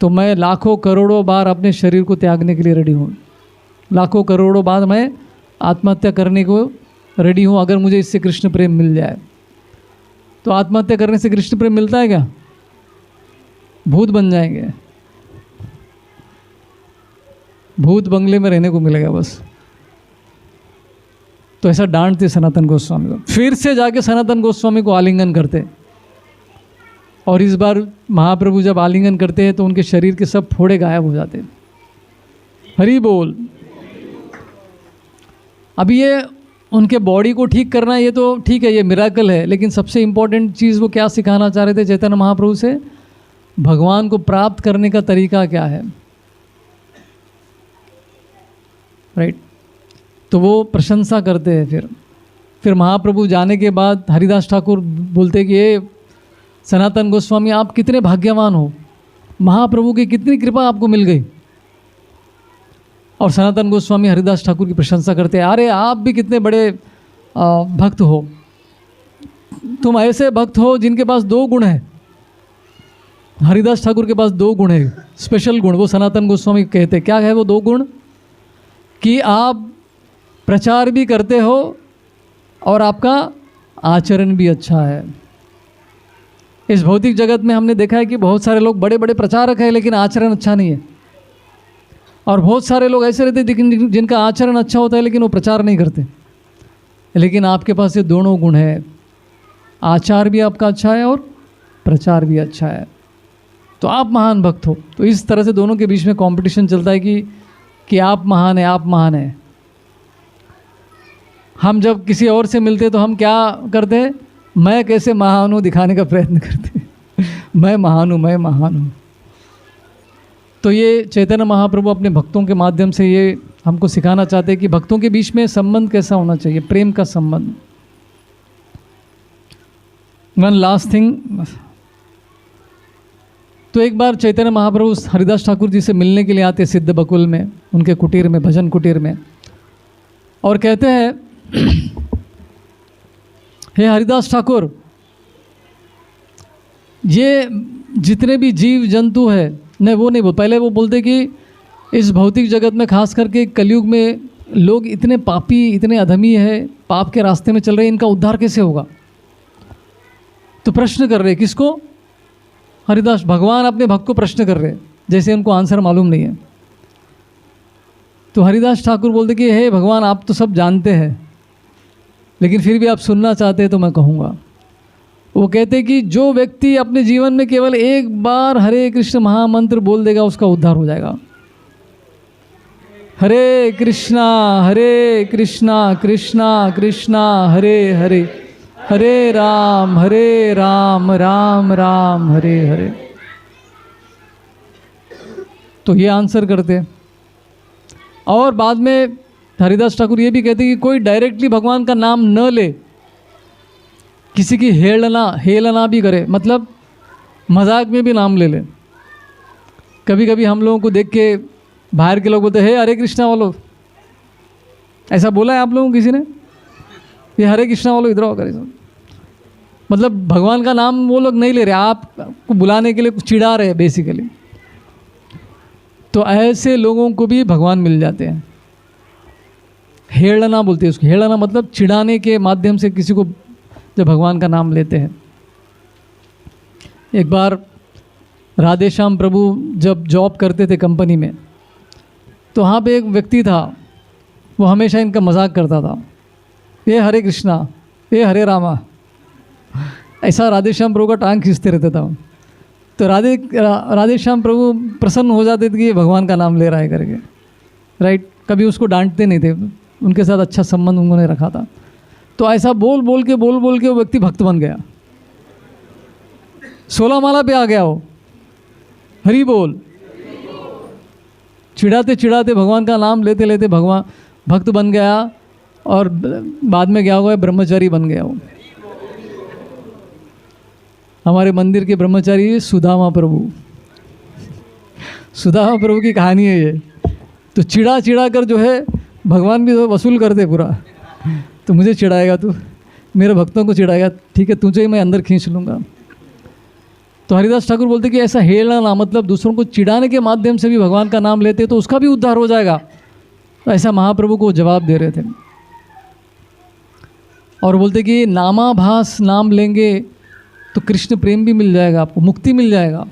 तो मैं लाखों करोड़ों बार अपने शरीर को त्यागने के लिए रेडी हूँ। लाखों करोड़ों बार मैं आत्महत्या करने को रेडी हूँ अगर मुझे इससे कृष्ण प्रेम मिल जाए। तो आत्महत्या करने से कृष्ण प्रेम मिलता है क्या? भूत बन जाएंगे, भूत बंगले में रहने को मिलेगा बस। तो ऐसा डांटते सनातन गोस्वामी को। फिर से जाके सनातन गोस्वामी को आलिंगन करते, और इस बार महाप्रभु जब आलिंगन करते हैं तो उनके शरीर के सब फोड़े गायब हो जाते। हरि बोल। अभी ये उनके बॉडी को ठीक करना, ये तो ठीक है, ये मिराकल है, लेकिन सबसे इम्पोर्टेंट चीज़ वो क्या सिखाना चाह रहे थे चैतन्य महाप्रभु से? भगवान को प्राप्त करने का तरीका क्या है, राइट? तो वो प्रशंसा करते हैं। फिर महाप्रभु जाने के बाद हरिदास ठाकुर बोलते कि ये सनातन गोस्वामी आप कितने भाग्यवान हो, महाप्रभु की कितनी कृपा आपको मिल गई। और सनातन गोस्वामी हरिदास ठाकुर की प्रशंसा करते हैं, अरे आप भी कितने बड़े भक्त हो, तुम ऐसे भक्त हो जिनके पास 2 गुण हैं। हरिदास ठाकुर के पास 2 गुण है, स्पेशल गुण। वो सनातन गोस्वामी कहते हैं, क्या है वो 2 गुण? कि आप प्रचार भी करते हो और आपका आचरण भी अच्छा है। इस भौतिक जगत में हमने देखा है कि बहुत सारे लोग बड़े बड़े प्रचारक हैं लेकिन आचरण अच्छा नहीं है, और बहुत सारे लोग ऐसे रहते हैं जिनका आचरण अच्छा होता है लेकिन वो प्रचार नहीं करते। लेकिन आपके पास ये दोनों गुण है, आचार भी आपका अच्छा है और प्रचार भी अच्छा है, तो आप महान भक्त हो। तो इस तरह से दोनों के बीच में कंपटीशन चलता है कि आप महान है, आप महान है। हम जब किसी और से मिलते तो हम क्या करते हैं? मैं कैसे महान हूँ दिखाने का प्रयत्न करते हैं। मैं महान हूँ, मैं महान हूँ। तो ये चैतन्य महाप्रभु अपने भक्तों के माध्यम से ये हमको सिखाना चाहते हैं कि भक्तों के बीच में संबंध कैसा होना चाहिए, प्रेम का संबंध। One last thing. तो एक बार चैतन्य महाप्रभु हरिदास ठाकुर जी से मिलने के लिए आते सिद्ध बकुल में, उनके कुटीर में, भजन कुटीर में, और कहते हैं, हे हरिदास ठाकुर, ये जितने भी जीव जंतु है, नहीं वो नहीं बोल, पहले वो बोलते कि इस भौतिक जगत में खास करके कलयुग में लोग इतने पापी, इतने अधमी है, पाप के रास्ते में चल रहे हैं, इनका उद्धार कैसे होगा? तो प्रश्न कर रहे, किसको? हरिदास भगवान अपने भक्त को प्रश्न कर रहे, जैसे उनको आंसर मालूम नहीं है। तो हरिदास ठाकुर बोलते कि हे भगवान, आप तो सब जानते हैं, लेकिन फिर भी आप सुनना चाहते हैं तो मैं कहूँगा। वो कहते कि जो व्यक्ति अपने जीवन में केवल एक बार हरे कृष्ण महामंत्र बोल देगा उसका उद्धार हो जाएगा। हरे कृष्णा कृष्णा कृष्णा हरे हरे, हरे राम राम राम हरे हरे। तो ये आंसर करते। और बाद में हरिदास ठाकुर ये भी कहते कि कोई डायरेक्टली भगवान का नाम न ले, किसी की हेलना भी करे, मतलब मजाक में भी नाम ले ले। कभी कभी हम लोगों को देख के बाहर के लोग बोलते हैं, हे हरे कृष्णा वालों, ऐसा बोला है आप लोगों को किसी ने? ये हरे कृष्णा वालों इधर आओ करे, मतलब भगवान का नाम वो लोग नहीं ले रहे, आपको बुलाने के लिए कुछ चिढ़ा रहे हैं बेसिकली। तो ऐसे लोगों को भी भगवान मिल जाते हैं। हेड़ना बोलते हैं उसको, हेड़ना मतलब चिढ़ाने के माध्यम से किसी को जब भगवान का नाम लेते हैं। एक बार राधेश्याम प्रभु जब जॉब करते थे कंपनी में, तो वहाँ पे एक व्यक्ति था, वो हमेशा इनका मजाक करता था, ये हरे कृष्णा, ये हरे रामा, ऐसा राधेश्याम प्रभु का टांग खींचते रहता था। तो राधेश्याम प्रभु प्रसन्न हो जाते थे कि ये भगवान का नाम ले रहा है करके, राइट। कभी उसको डांटते नहीं थे, उनके साथ अच्छा संबंध उन्होंने रखा था। तो ऐसा बोल बोल के वो व्यक्ति भक्त बन गया, 16 माला पे आ गया वो, हरि बोल। चिढ़ाते चिढ़ाते भगवान का नाम लेते लेते भगवान भक्त बन गया, और बाद में क्या हुआ, ब्रह्मचारी बन गया वो। हमारे मंदिर के ब्रह्मचारी सुदामा प्रभु, सुदामा प्रभु की कहानी है ये। तो चिढ़ा चिढ़ा कर जो है भगवान भी तो वसूल करते पूरा। तो मुझे चिढ़ाएगा तू, मेरे भक्तों को चिढ़ाएगा, ठीक है तुझे ही मैं अंदर खींच लूँगा। तो हरिदास ठाकुर बोलते कि ऐसा हेलना, मतलब दूसरों को चिढ़ाने के माध्यम से भी भगवान का नाम लेते तो उसका भी उद्धार हो जाएगा। तो ऐसा महाप्रभु को जवाब दे रहे थे। और बोलते कि नामाभास नाम लेंगे तो कृष्ण प्रेम भी मिल जाएगा, आपको मुक्ति मिल जाएगा।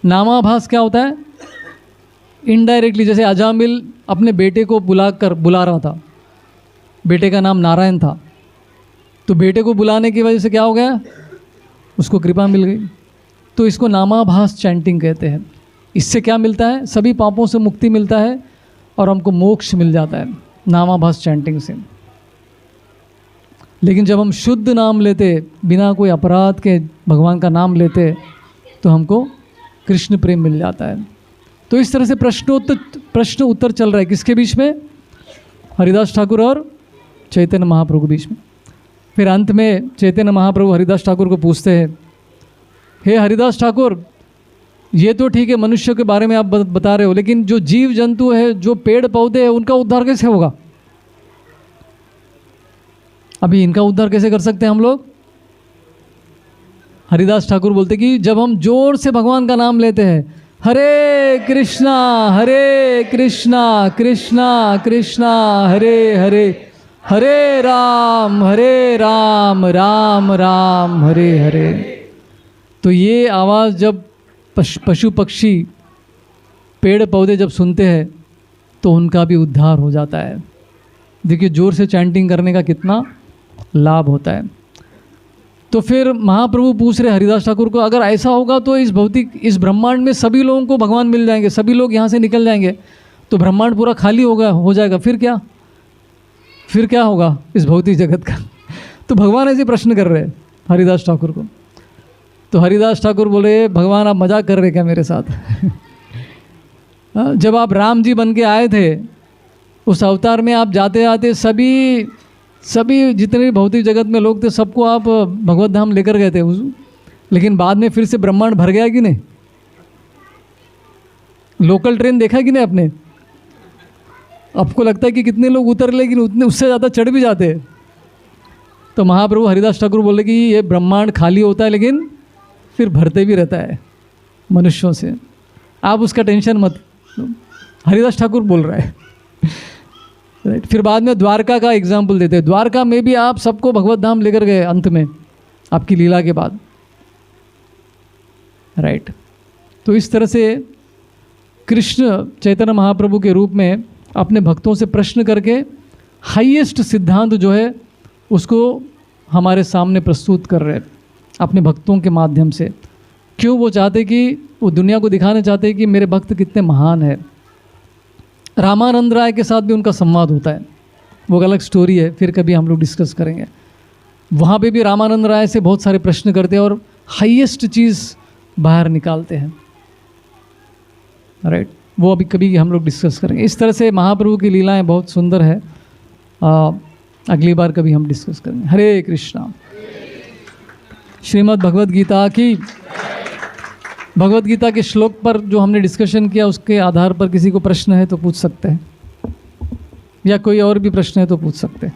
नामाभास क्या होता है? इनडायरेक्टली, जैसे अजामिल अपने बेटे को बुला रहा था, बेटे का नाम नारायण था, तो बेटे को बुलाने की वजह से क्या हो गया, उसको कृपा मिल गई। तो इसको नामाभास चैंटिंग कहते हैं। इससे क्या मिलता है? सभी पापों से मुक्ति मिलता है और हमको मोक्ष मिल जाता है नामाभास चैंटिंग से। लेकिन जब हम शुद्ध नाम लेते, बिना कोई अपराध के भगवान का नाम लेते, तो हमको कृष्ण प्रेम मिल जाता है। तो इस तरह से प्रश्न उत्तर चल रहा है किसके बीच में? हरिदास ठाकुर और चैतन्य महाप्रभु के बीच में। फिर अंत में चैतन्य महाप्रभु हरिदास ठाकुर को पूछते हैं, हे हरिदास ठाकुर, ये तो ठीक है मनुष्य के बारे में आप बता रहे हो, लेकिन जो जीव जंतु है, जो पेड़ पौधे हैं, उनका उद्धार कैसे होगा? अभी इनका उद्धार कैसे कर सकते हैं हम लोग? हरिदास ठाकुर बोलते कि जब हम जोर से भगवान का नाम लेते हैं, हरे कृष्णा कृष्णा कृष्णा हरे हरे, हरे राम राम राम हरे हरे। तो ये आवाज़ जब पशु पक्षी पेड़ पौधे जब सुनते हैं तो उनका भी उद्धार हो जाता है। देखिए जोर से चैंटिंग करने का कितना लाभ होता है। तो फिर महाप्रभु पूछ रहे हरिदास ठाकुर को, अगर ऐसा होगा तो इस ब्रह्मांड में सभी लोगों को भगवान मिल जाएंगे, सभी लोग यहाँ से निकल जाएंगे, तो ब्रह्मांड पूरा खाली हो जाएगा, फिर क्या होगा इस भौतिक जगत का? तो भगवान ऐसे प्रश्न कर रहे हैं हरिदास ठाकुर को। तो हरिदास ठाकुर बोले, भगवान आप मजाक कर रहे क्या मेरे साथ? जब आप राम जी बन के आए थे, उस अवतार में आप जाते आते सभी जितने भी भौतिक जगत में लोग थे, सबको आप भगवत धाम लेकर गए थे। लेकिन बाद में फिर से ब्रह्मांड भर गया कि नहीं? लोकल ट्रेन देखा कि नहीं आपने? आपको लगता है कि कितने लोग उतर, लेकिन उससे ज़्यादा चढ़ भी जाते हैं। तो महाप्रभु हरिदास ठाकुर बोले कि ये ब्रह्मांड खाली होता है, लेकिन फिर भरते भी रहता है मनुष्यों से, आप उसका टेंशन मत। हरिदास ठाकुर बोल रहा है, राइट। फिर बाद में द्वारका का एग्जाम्पल देते हैं। द्वारका में भी आप सबको भगवत धाम लेकर गए अंत में, आपकी लीला के बाद, राइट। तो इस तरह से कृष्ण चैतन्य महाप्रभु के रूप में अपने भक्तों से प्रश्न करके हाईएस्ट सिद्धांत जो है उसको हमारे सामने प्रस्तुत कर रहे हैं अपने भक्तों के माध्यम से। क्यों? वो चाहते कि वो दुनिया को दिखाना चाहते हैं कि मेरे भक्त कितने महान हैं। रामानंद राय के साथ भी उनका संवाद होता है, वो अलग स्टोरी है, फिर कभी हम लोग डिस्कस करेंगे। वहाँ पे भी रामानंद राय से बहुत सारे प्रश्न करते हैं और हाईएस्ट चीज़ बाहर निकालते हैं, राइट। वो अभी कभी हम लोग डिस्कस करेंगे। इस तरह से महाप्रभु की लीलाएं बहुत सुंदर है, अगली बार कभी हम डिस्कस करेंगे। हरे कृष्णा। श्रीमद् भगवद गीता की, भगवद गीता के श्लोक पर जो हमने डिस्कशन किया उसके आधार पर किसी को प्रश्न है तो पूछ सकते हैं, या कोई और भी प्रश्न है तो पूछ सकते हैं।